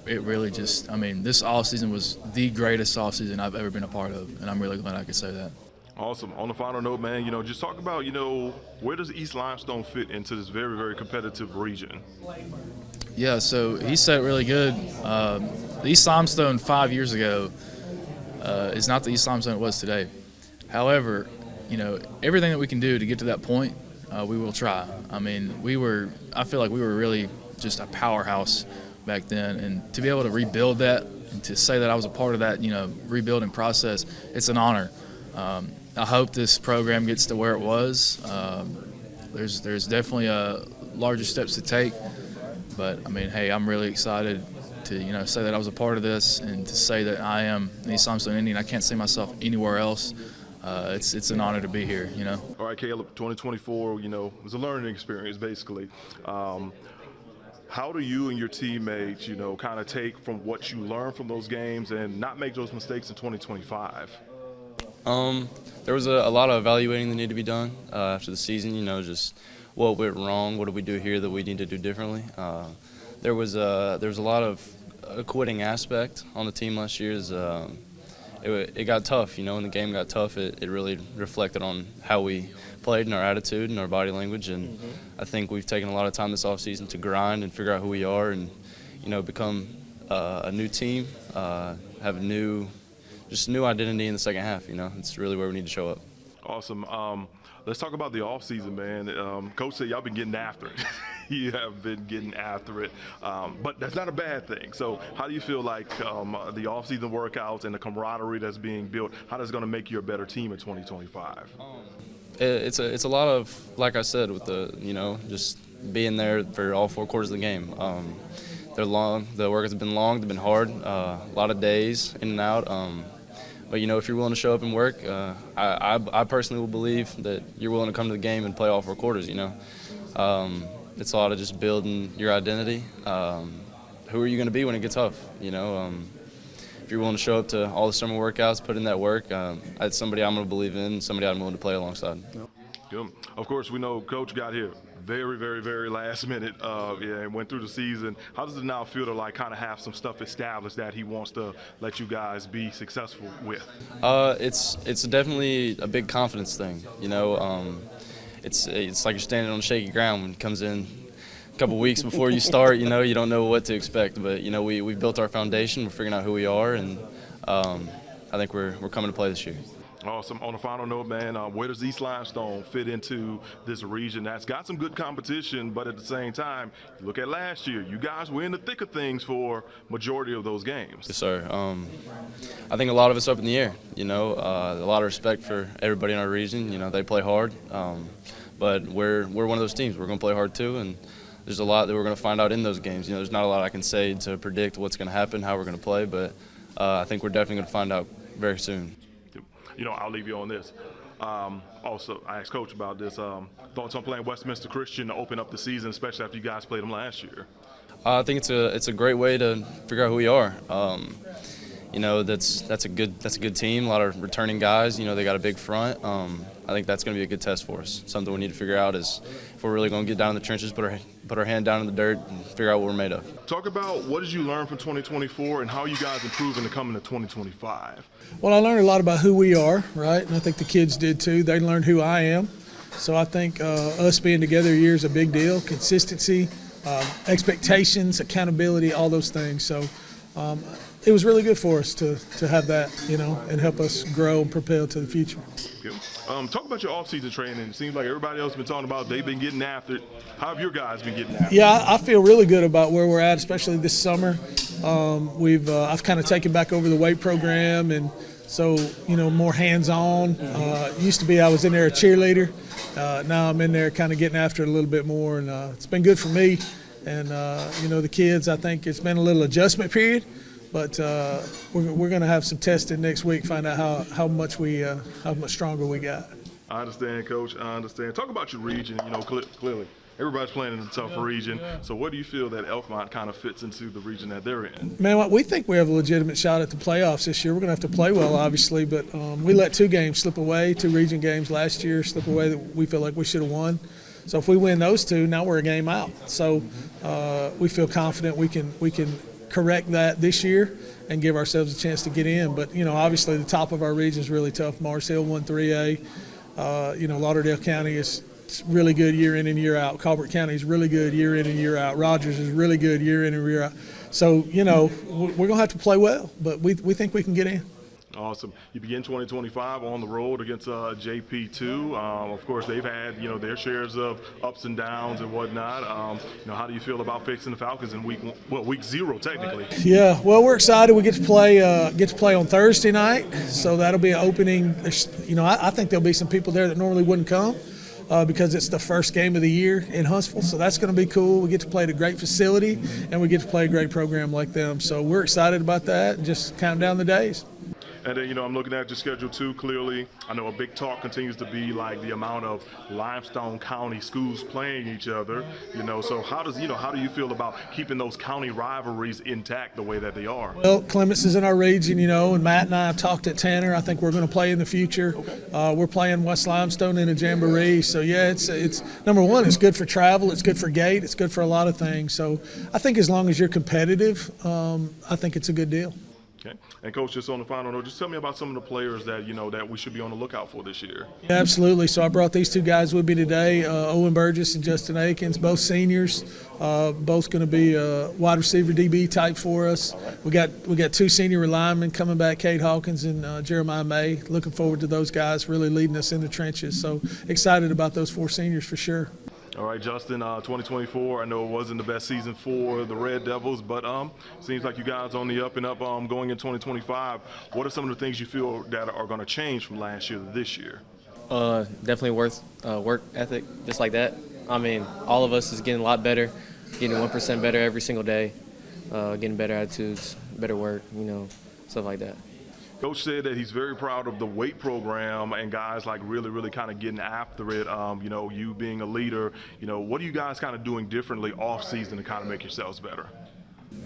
it really just, this offseason was the greatest offseason I've ever been a part of, and I'm really glad I could say that. Awesome. On the final note, man, just talk about, where does East Limestone fit into this very, very competitive region? Yeah, so he said it really good. The East Limestone 5 years ago is not the East Limestone it was today. However, everything that we can do to get to that point, we will try. I feel like we were really just a powerhouse back then, and to be able to rebuild that and to say that I was a part of that, rebuilding process, it's an honor. I hope this program gets to where it was. There's definitely larger steps to take, but hey, I'm really excited to say that I was a part of this and to say that I am an East Limestone Indian. I can't see myself anywhere else. It's an honor to be here. All right, Caleb, 2024, it was a learning experience basically. How do you and your teammates, kind of take from what you learned from those games and not make those mistakes in 2025? There was a lot of evaluating that needed to be done after the season, just what went wrong, what did we do here that we need to do differently. There was a lot of a quitting aspect on the team last year. It got tough, when the game got tough, it really reflected on how we played and our attitude and our body language. And I think we've taken a lot of time this offseason to grind and figure out who we are and, become a new team, have new identity in the second half. It's really where we need to show up. Awesome. Let's talk about the offseason, man. Coach said y'all been getting after it. You have been getting after it, but that's not a bad thing. So how do you feel like the offseason workouts and the camaraderie that's being built, how that's going to make you a better team in 2025? It's a lot of, like I said, with just being there for all 4 quarters of the game. They're long. The workouts have been long. They've been hard. A lot of days in and out. But if you're willing to show up and work, I personally will believe that you're willing to come to the game and play all 4 quarters. It's a lot of just building your identity. Who are you going to be when it gets tough? If you're willing to show up to all the summer workouts, put in that work, that's somebody I'm going to believe in, somebody I'm willing to play alongside. Good. Of course, we know Coach got here very, very, very last minute, and went through the season. How does it now feel to kind of have some stuff established that he wants to let you guys be successful with? It's definitely a big confidence thing. It's like you're standing on shaky ground when it comes in a couple weeks before you start. You don't know what to expect, but we've built our foundation. We're figuring out who we are, and I think we're coming to play this year. Awesome. On a final note, man, where does East Limestone fit into this region that's got some good competition, but at the same time, you look at last year, you guys were in the thick of things for majority of those games. Yes, sir. I think a lot of it's up in the air. A lot of respect for everybody in our region. They play hard, but we're one of those teams. We're going to play hard too, and there's a lot that we're going to find out in those games. There's not a lot I can say to predict what's going to happen, how we're going to play, but I think we're definitely going to find out very soon. I'll leave you on this. Also, I asked Coach about this. Thoughts on playing Westminster Christian to open up the season, especially after you guys played them last year? I think it's a great way to figure out who we are. You know, that's a good team. A lot of returning guys. You know, they got a big front. I think that's going to be a good test for us. Something we need to figure out is if we're really going to get down in the trenches, put our hand down in the dirt, and figure out what we're made of. Talk about what did you learn from 2024 and how are you guys improving to come into 2025? Well, I learned a lot about who we are, right? And I think the kids did too. They learned who I am. So I think us being together a year is a big deal. Consistency, expectations, accountability, all those things. So it was really good for us to have that, you know, and help us grow and propel to the future. Talk about your off-season training. It seems like everybody else has been talking about they've been getting after it. How have your guys been getting after it? Yeah, I feel really good about where we're at, especially this summer. I've kind of taken back over the weight program, and so, you know, more hands-on. Used to be I was in there a cheerleader. Now I'm in there kind of getting after it a little bit more, and it's been good for me. And, you know, the kids, I think it's been a little adjustment period. But we're going to have some testing next week, find out how much stronger we got. I understand, Coach. I understand. Talk about your region. You know, clearly everybody's playing in a tougher region. So what do you feel that Elkmont kind of fits into the region that they're in? Man, we think we have a legitimate shot at the playoffs this year. We're going to have to play well, obviously, but we let 2 games slip away, 2 region games last year slip away that we feel like we should have won. So if we win those 2, now we're a game out. So we feel confident we can correct that this year and give ourselves a chance to get in. But, you know, obviously the top of our region is really tough. Mars Hill won 3A. You know, Lauderdale County is really good year in and year out. Colbert County is really good year in and year out. Rogers is really good year in and year out. So, you know, we're going to have to play well, but we think we can get in. Awesome. You begin 2025 on the road against JP2. Of course, they've had, you know, their shares of ups and downs and whatnot. You know, how do you feel about facing the Falcons in week 0 technically? Yeah, well, we're excited. We get to play on Thursday night, so that'll be an opening. You know, I think there'll be some people there that normally wouldn't come because it's the first game of the year in Huntsville. So that's going to be cool. We get to play at a great facility, and we get to play a great program like them. So we're excited about that. Just counting down the days. And then, you know, I'm looking at your schedule too, clearly. I know a big talk continues to be like the amount of Limestone County schools playing each other, you know. So how do you feel about keeping those county rivalries intact the way that they are? Well, Clements is in our region, you know, and Matt and I have talked at Tanner. I think we're going to play in the future. We're playing West Limestone in a jamboree. So, yeah, it's number one, it's good for travel. It's good for gate. It's good for a lot of things. So I think as long as you're competitive, I think it's a good deal. Okay. And Coach, just on the final note, just tell me about some of the players that, you know, that we should be on the lookout for this year. Yeah, absolutely. So I brought these 2 guys with me today, Owen Burgess and Justin Akins, both seniors, both going to be wide receiver DB type for us. We got 2 senior linemen coming back, Cade Hawkins and Jeremiah May. Looking forward to those guys really leading us in the trenches. So excited about those 4 seniors for sure. All right, Justin, 2024, I know it wasn't the best season for the Red Devils, but seems like you guys on the up and up going in 2025. What are some of the things you feel that are going to change from last year to this year? Definitely work ethic, just like that. I mean, all of us is getting a lot better, getting 1% better every single day, getting better attitudes, better work, you know, stuff like that. Coach said that he's very proud of the weight program and guys like really kind of getting after it. You know, you being a leader, you know, what are you guys kind of doing differently off season to kind of make yourselves better?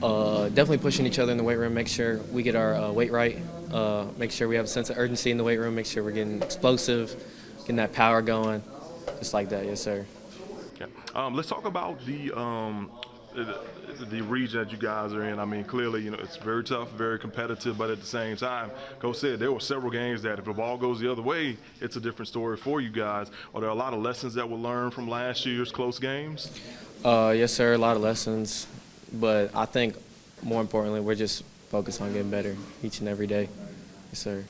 Definitely pushing each other in the weight room, make sure we get our weight right, make sure we have a sense of urgency in the weight room, make sure we're getting explosive, getting that power going, just like that. Yes, sir. Okay. Let's talk about the region that you guys are in. I mean, clearly, you know, it's very tough, very competitive, but at the same time, Coach said there were several games that if the ball goes the other way, it's a different story for you guys. Are there a lot of lessons that were learned from last year's close games? Yes, sir, a lot of lessons, but I think more importantly, we're just focused on getting better each and every day. Yes, sir.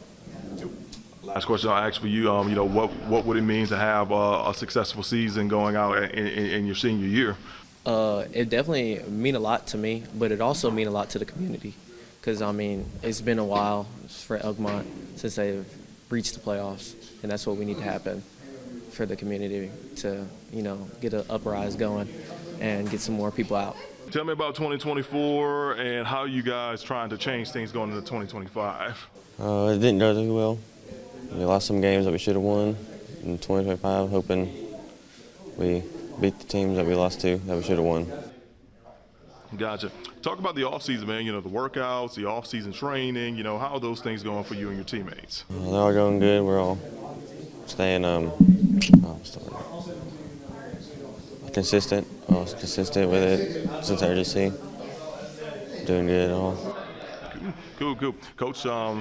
Last question I'll ask for you, you know, what would it mean to have a successful season going out in your senior year? It definitely mean a lot to me, but it also mean a lot to the community because, I mean, it's been a while for Elkmont since they've reached the playoffs, and that's what we need to happen for the community to, you know, get an uprise going and get some more people out. Tell me about 2024 and how you guys trying to change things going into 2025. It didn't go too well. We lost some games that we should have won in 2025, hoping we beat the teams that we lost to that we should have won. Gotcha. Talk about the offseason, man. You know, the workouts, the offseason training. You know, how are those things going for you and your teammates? They're all going good. We're all staying consistent. All consistent with it since RGC. Doing good all. Cool. Coach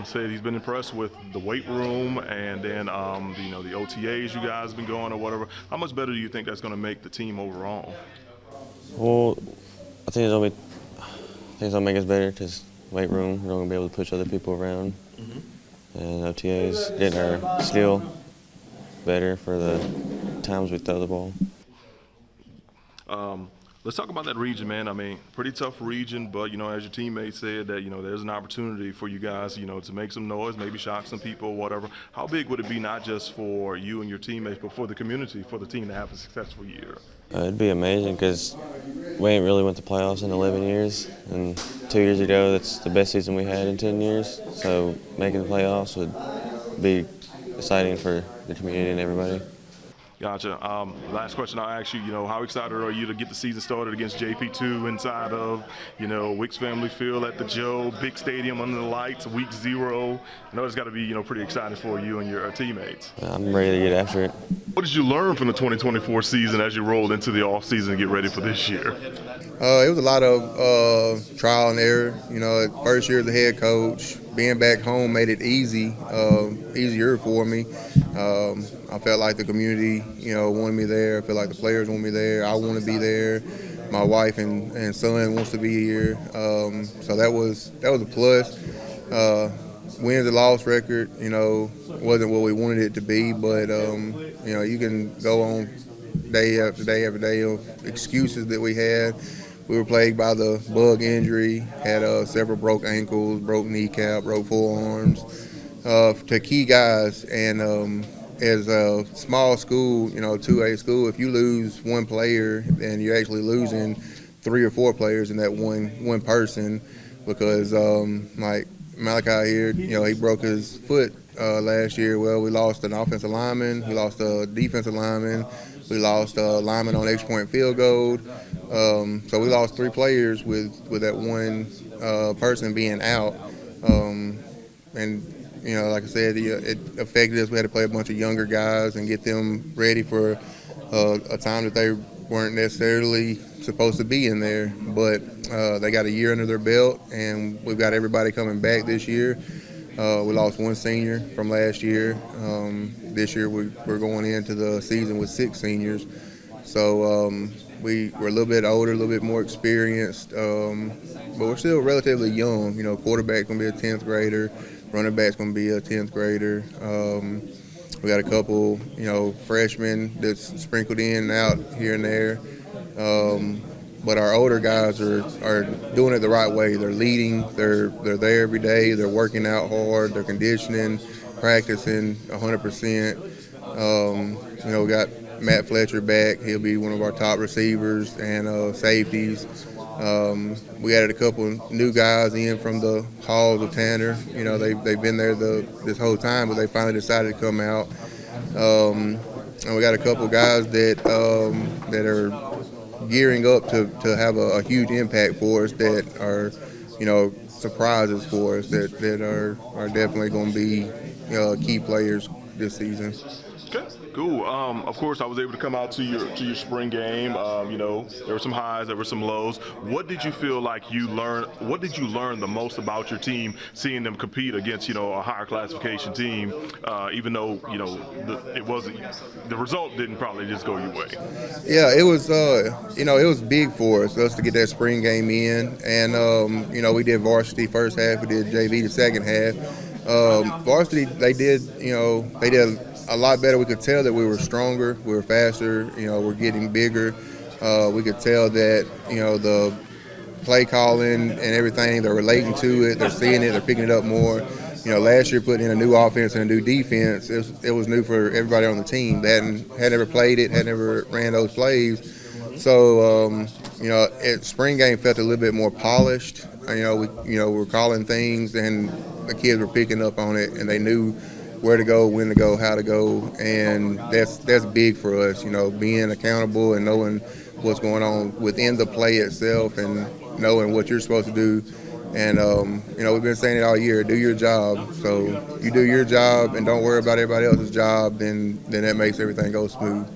said he's been impressed with the weight room and then the OTAs you guys have been going or whatever. How much better do you think that's going to make the team overall? Well, I think it's gonna make us better because weight room, we're gonna be able to push other people around, and OTAs getting our skill better for the times we throw the ball. Let's talk about that region, man. I mean, pretty tough region, but, you know, as your teammates said, that, you know, there's an opportunity for you guys, you know, to make some noise, maybe shock some people, whatever. How big would it be not just for you and your teammates, but for the community, for the team to have a successful year? It'd be amazing because we ain't really went to playoffs in 11 years, and 2 years ago, that's the best season we had in 10 years. So making the playoffs would be exciting for the community and everybody. Gotcha. Last question I'll ask you, you know, how excited are you to get the season started against JP2 inside of, you know, Wicks Family Field at the Joe, big stadium under the lights, week 0. I know it's got to be, you know, pretty exciting for you and your teammates. I'm ready to get after it. What did you learn from the 2024 season as you rolled into the offseason and get ready for this year? It was a lot of trial and error. You know, first year as a head coach, being back home made it easier for me. I felt like the community, you know, wanted me there. I felt like the players want me there. I want to be there. My wife and son wants to be here. So that was a plus. Wins and loss record, you know, wasn't what we wanted it to be, but you know, you can go on day after day after day of excuses that we had. We were plagued by the bug injury, had several broke ankles, broke kneecap, broke forearms to key guys. And as a small school, you know, 2A school, if you lose one player, then you're actually losing 3 or 4 players in that one person because like Malachi here, you know, he broke his foot last year. Well, we lost an offensive lineman, we lost a defensive lineman, we lost a lineman on extra point field goal. So we lost 3 players with that one person being out. And, you know, like I said, it affected us. We had to play a bunch of younger guys and get them ready for a time that they weren't necessarily supposed to be in there. But they got a year under their belt, and we've got everybody coming back this year. We lost 1 senior from last year. This year we're going into the season with 6 seniors. So we're a little bit older, a little bit more experienced, but we're still relatively young. You know, quarterback's going to be a 10th grader, running back's going to be a 10th grader. We got a couple, you know, freshmen that's sprinkled in and out here and there. But our older guys are doing it the right way. They're leading. They're there every day. They're working out hard. They're conditioning, practicing 100%. You know, we got Matt Fletcher back. He'll be one of our top receivers and safeties. We added a couple of new guys in from the halls of Tanner. You know, they've been there this whole time, but they finally decided to come out. And we got a couple of guys that are gearing up to have a huge impact for us that are, you know, surprises for us that are definitely going to be key players this season. Okay, cool. Of course, I was able to come out to your spring game. You know, there were some highs, there were some lows. What did you feel like you learned? What did you learn the most about your team, seeing them compete against, you know, a higher classification team, even though, you know, the result didn't probably just go your way? Yeah, it was. You know, it was big for us to get that spring game in, and you know, we did varsity first half, we did JV the second half. Varsity, they did a lot better. We could tell that we were stronger, we were faster, you know, we're getting bigger. We could tell that, you know, the play calling and everything, they're relating to it, they're seeing it, they're picking it up more. You know, last year putting in a new offense and a new defense, it was new for everybody on the team. They had never played it, had never ran those plays. So, you know, spring game felt a little bit more polished. You know, we were calling things and the kids were picking up on it, and they knew where to go, when to go, how to go, and that's big for us. You know, being accountable and knowing what's going on within the play itself and knowing what you're supposed to do. And you know, we've been saying it all year: do your job. So you do your job and don't worry about everybody else's job, then that makes everything go smooth.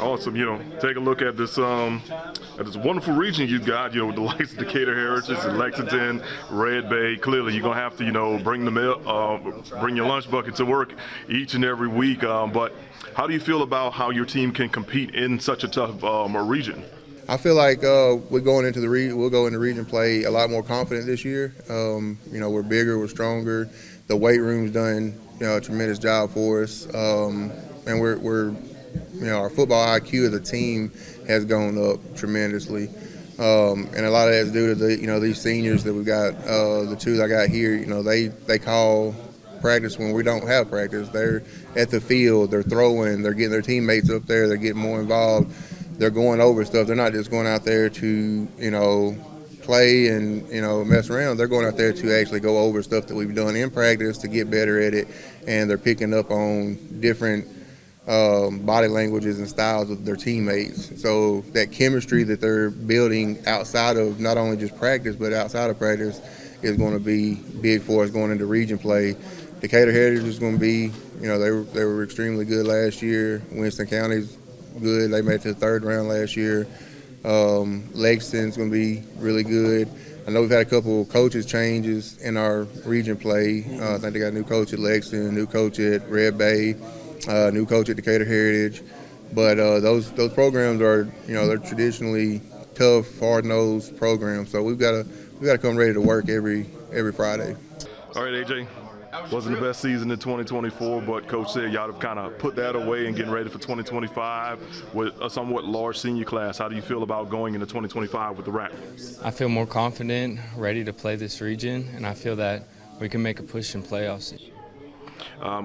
Awesome. You know, take a look at this wonderful region you got, you know, with the likes of Decatur Heritage and Lexington, Red Bay. Clearly, you're going to have to, you know, bring your lunch bucket to work each and every week. But how do you feel about how your team can compete in such a tough region? I feel like we'll go into region play a lot more confident this year. You know, we're bigger, we're stronger. The weight room's done, you know, a tremendous job for us, and we're you know, our football IQ as a team has gone up tremendously, and a lot of that's due to these seniors that we've got. The two that I got here, you know, they call practice when we don't have practice. They're at the field, they're throwing, they're getting their teammates up there, they're getting more involved. They're going over stuff. They're not just going out there to, you know, play and, you know, mess around. They're going out there to actually go over stuff that we've done in practice to get better at it, and they're picking up on different body languages and styles of their teammates. So that chemistry that they're building outside of not only just practice but outside of practice is going to be big for us going into region play. Decatur Heritage is going to be, you know, they were extremely good last year. Winston County's good. They made it to the third round last year. Lexington's going to be really good. I know we've had a couple of coaches changes in our region play. I think they got a new coach at Lexington, a new coach at Red Bay, new coach at Decatur Heritage. But those programs are, you know, they're traditionally tough, hard-nosed programs. So we've got to come ready to work every Friday. All right, AJ. Wasn't the best season in 2024, but Coach said y'all have kind of put that away and getting ready for 2025 with a somewhat large senior class. How do you feel about going into 2025 with the Raps? I feel more confident, ready to play this region, and I feel that we can make a push in playoffs this year.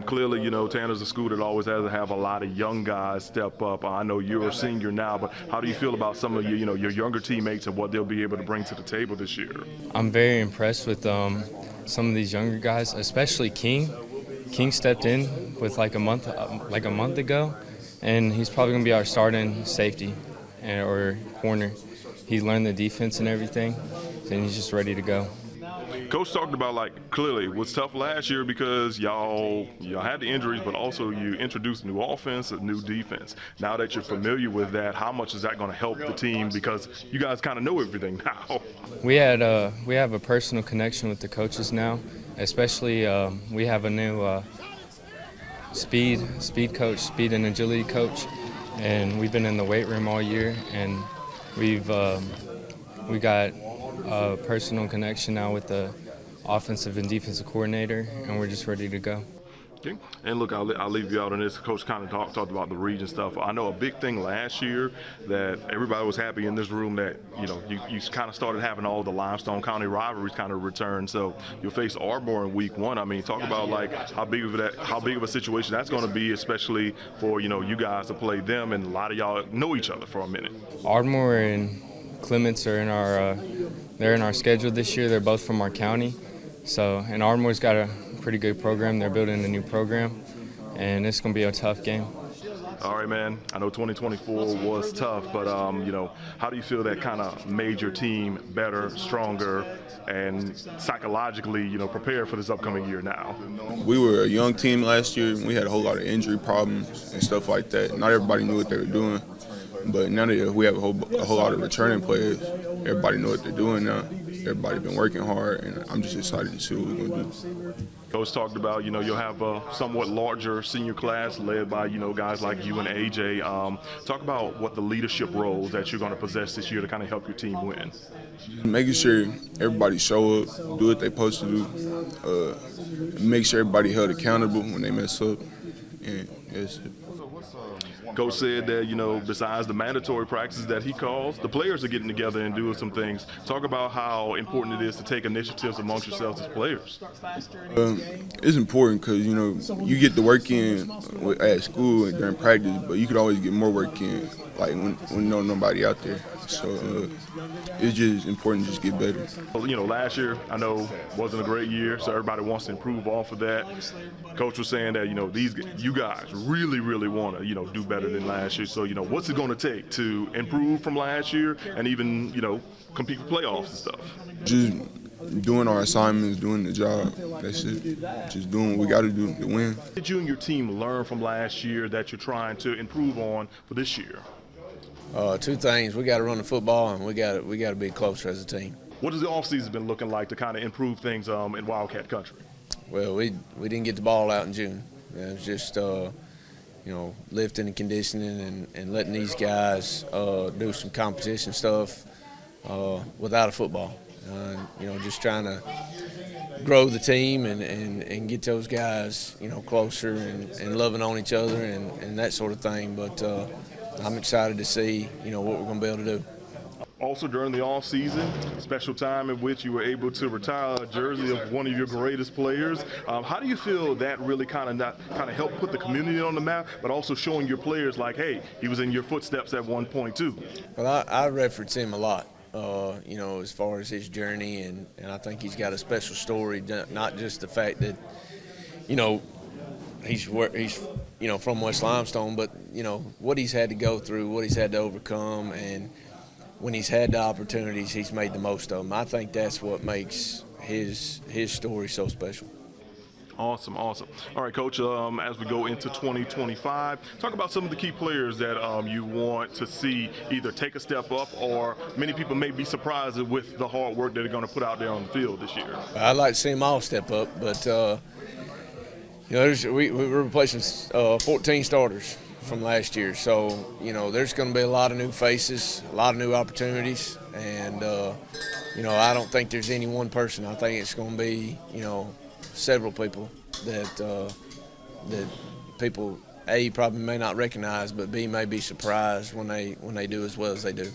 Clearly, you know, Tanner's a school that always has to have a lot of young guys step up. I know you're a senior now, but how do you feel about some of your, you know, your younger teammates and what they'll be able to bring to the table this year? I'm very impressed with some of these younger guys, especially King. King stepped in with like a month ago, and he's probably going to be our starting safety or corner. He's learned the defense and everything, and he's just ready to go. Coach talked about, like, clearly it was tough last year because y'all had the injuries, but also you introduced new offense, a new defense. Now that you're familiar with that, how much is that going to help the team because you guys kind of know everything now? We have a personal connection with the coaches now, especially we have a new speed coach, speed and agility coach, and we've been in the weight room all year, and we got a personal connection now with the offensive and defensive coordinator, and we're just ready to go. Okay. And look, I'll leave you out on this. Coach kind of talked about the region stuff. I know a big thing last year that everybody was happy in this room that, you know, you kind of started having all the Limestone County rivalries kind of return. So you'll face Ardmore in week 1. I mean, talk about like how big of a situation that's going to be, especially for, you know, you guys to play them, and a lot of y'all know each other for a minute. Ardmore and Clements are they're in our schedule this year. They're both from our county. So, and Ardmore's got a pretty good program. They're building a new program, and it's going to be a tough game. All right, man. I know 2024 was tough, but, you know, how do you feel that kind of made your team better, stronger, and psychologically, you know, prepared for this upcoming year now? We were a young team last year. We had a whole lot of injury problems and stuff like that. Not everybody knew what they were doing, but now that we have a whole lot of returning players, everybody know what they're doing now. Everybody been working hard, and I'm just excited to see what we're going to do. Coach talked about, you know, you'll have a somewhat larger senior class led by, you know, guys like you and AJ. Talk about what the leadership roles that you're going to possess this year to kind of help your team win. Making sure everybody show up, do what they're supposed to do, make sure everybody held accountable when they mess up, and that's it. Coach said that, you know, besides the mandatory practices that he calls, the players are getting together and doing some things. Talk about how important it is to take initiatives amongst yourselves as players. It's important because, you know, you get the work in at school and during practice, but you could always get more work in, like when no nobody out there. So it's just important to just get better. You know, last year, I know, wasn't a great year, so everybody wants to improve off of that. Coach was saying that, you know, you guys really, really want to, you know, do better than last year. So, you know, what's it going to take to improve from last year and even, you know, compete for playoffs and stuff? Just doing our assignments, doing the job. That's it. Just doing what we got to do to win. What did you and your team learn from last year that you're trying to improve on for this year? Two things. We got to run the football, and we got to be closer as a team. What has the offseason been looking like to kind of improve things in Wildcat country? Well, we didn't get the ball out in June. It was just you know, lifting and conditioning and letting these guys do some competition stuff without a football. You know, just trying to grow the team and get those guys, you know, closer and loving on each other and that sort of thing. But I'm excited to see, you know, what we're going to be able to do. Also during the off season, special time in which you were able to retire a jersey of one of your greatest players. How do you feel that really kind of helped put the community on the map, but also showing your players like, hey, he was in your footsteps at one point too? Well, I reference him a lot, you know, as far as his journey, and I think he's got a special story, not just the fact that, you know, he's you know, from West Limestone, but, you know, what he's had to go through, what he's had to overcome, and when he's had the opportunities, he's made the most of them. I think that's what makes his story so special. Awesome, awesome. All right, Coach, as we go into 2025, talk about some of the key players that you want to see either take a step up, or many people may be surprised with the hard work that they're going to put out there on the field this year. I'd like to see them all step up, but you know, we're replacing 14 starters from last year, so you know, there's going to be a lot of new faces, a lot of new opportunities, and you know, I don't think there's any one person. I think it's going to be, you know, several people that people A, probably may not recognize, but B, may be surprised when they do as well as they do.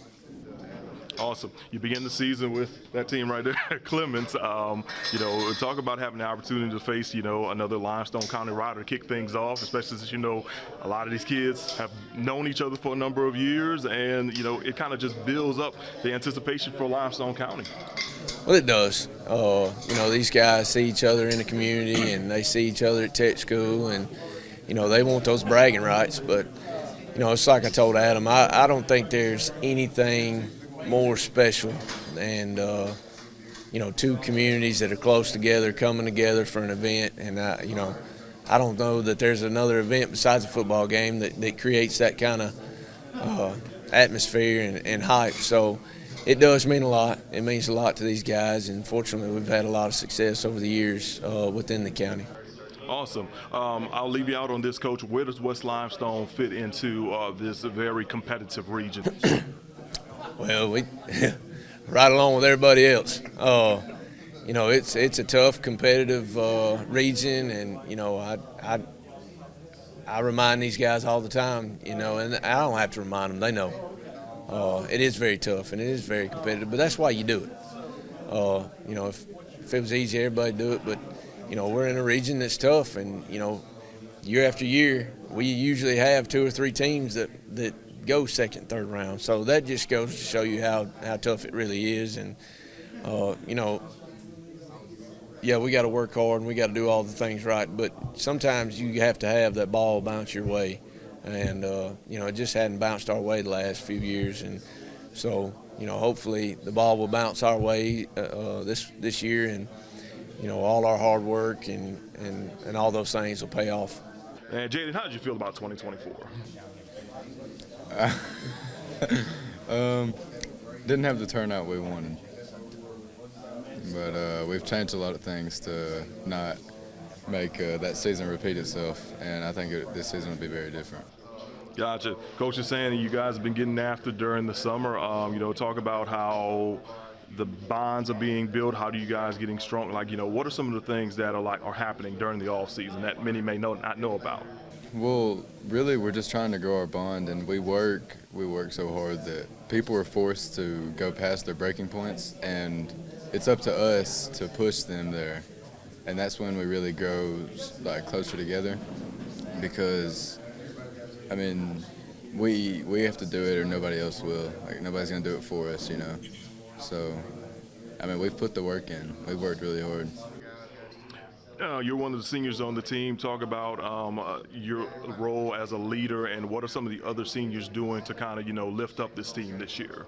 Awesome. You begin the season with that team right there, Clements. You know, talk about having the opportunity to face, you know, another Limestone County rider to kick things off, especially since, you know, a lot of these kids have known each other for a number of years, and, you know, it kind of just builds up the anticipation for Limestone County. Well, it does. You know, these guys see each other in the community, and they see each other at tech school, and, you know, they want those bragging rights. But, you know, it's like I told Adam, I don't think there's anything more special and you know, two communities that are close together coming together for an event, and you know, I don't know that there's another event besides a football game that creates that kind of atmosphere and hype. So it does mean a lot. It means a lot to these guys, and fortunately we've had a lot of success over the years within the county. Awesome. I'll leave you out on this, Coach. Where does West Limestone fit into this very competitive region? Well, we right along with everybody else. You know, it's a tough, competitive region, and you know, I remind these guys all the time. You know, and I don't have to remind them; they know. It is very tough and it is very competitive, but that's why you do it. You know, if it was easy, everybody'd do it, but you know, we're in a region that's tough, and you know, year after year, we usually have 2 or 3 teams that go second, third round. So that just goes to show you how tough it really is. And you know, yeah, we got to work hard and we got to do all the things right, but sometimes you have to have that ball bounce your way, and you know, it just hadn't bounced our way the last few years. And so, you know, hopefully the ball will bounce our way this year, and you know, all our hard work and all those things will pay off. And Jaden, how did you feel about 2024? Didn't have the turnout we wanted, but we've changed a lot of things to not make that season repeat itself, and I think this season will be very different. Gotcha. Coach is saying you guys have been getting after during the summer. You know, talk about how the bonds are being built. How do you guys getting strong? Like, you know, what are some of the things that are happening during the off season that many may not know about? Well, really, we're just trying to grow our bond, and we work so hard that people are forced to go past their breaking points, and it's up to us to push them there. And that's when we really grow like closer together, because I mean, we have to do it or nobody else will. Like, nobody's gonna do it for us, you know. So, I mean, we've put the work in. We've worked really hard. You're one of the seniors on the team. Talk about your role as a leader, and what are some of the other seniors doing to kind of, lift up this team this year?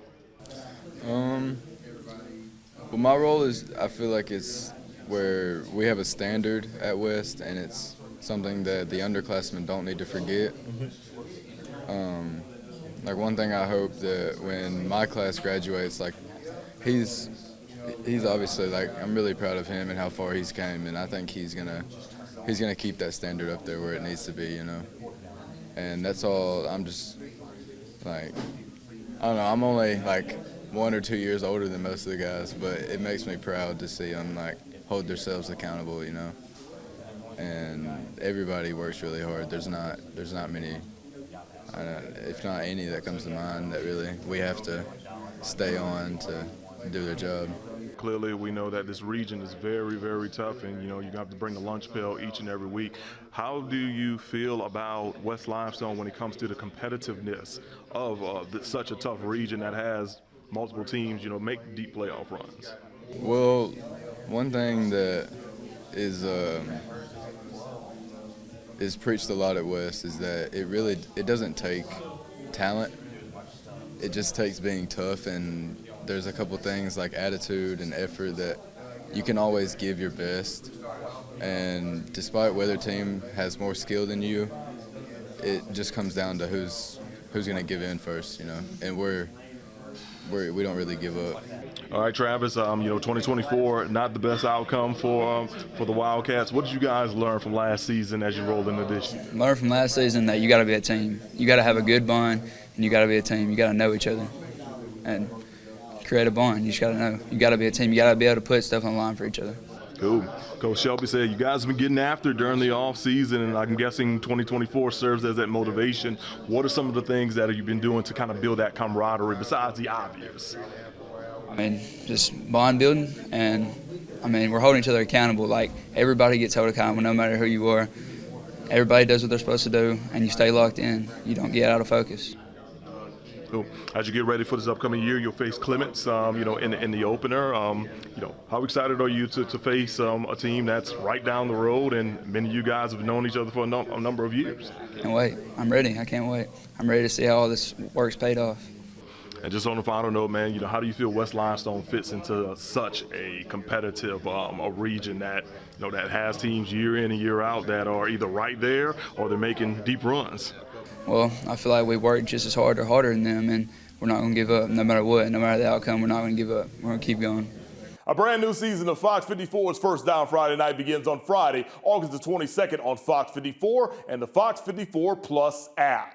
Well, my role is, I feel like it's where we have a standard at West, and it's something that the underclassmen don't need to forget. Like, one thing I hope that when my class graduates, like, he's obviously, like, I'm really proud of him and how far he's came, and I think he's gonna keep that standard up there where it needs to be, you know. And that's all. I'm just like, I don't know. I'm only like 1 or 2 years older than most of the guys, but it makes me proud to see them like hold themselves accountable, you know. And everybody works really hard. There's not many, if not any, that comes to mind that really we have to stay on to do their job. Clearly, we know that this region is very, very tough, and you have to bring a lunch pail each and every week. How do you feel about West Limestone when it comes to the competitiveness of such a tough region that has multiple teams, make deep playoff runs? Well, one thing that is preached a lot at West is that it doesn't take talent. It just takes being tough, and there's a couple things like attitude and effort that you can always give your best. And despite whether team has more skill than you, it just comes down to who's going to give in first, you know. And we don't really give up. All right, Travis. 2024, not the best outcome for the Wildcats. What did you guys learn from last season as you roll into this year? Learn from last season that you got to be a team. You got to have a good bond, and you got to be a team. You got to know each other, and create a bond. You just got to know. You got to be a team. You got to be able to put stuff on the line for each other. Cool. Coach Shelby said you guys have been getting after it during the off season, and I'm guessing 2024 serves as that motivation. What are some of the things that you've been doing to kind of build that camaraderie besides the obvious? I mean, just bond building, and I mean, we're holding each other accountable. Like, everybody gets held accountable, no matter who you are. Everybody does what they're supposed to do, and you stay locked in. You don't get out of focus. Cool. As you get ready for this upcoming year, you'll face Clements, in the opener. How excited are you to face a team that's right down the road, and many of you guys have known each other for a number of years? Can't wait. I'm ready. I can't wait. I'm ready to see how all this work's paid off. And just on the final note, man, how do you feel West Limestone fits into such a competitive a region that that has teams year in and year out that are either right there or they're making deep runs? Well, I feel like we work just as hard or harder than them, and we're not going to give up no matter what. No matter the outcome, we're not going to give up. We're going to keep going. A brand new season of Fox 54's First Down Friday Night begins on Friday, August the 22nd on Fox 54 and the Fox 54 Plus app.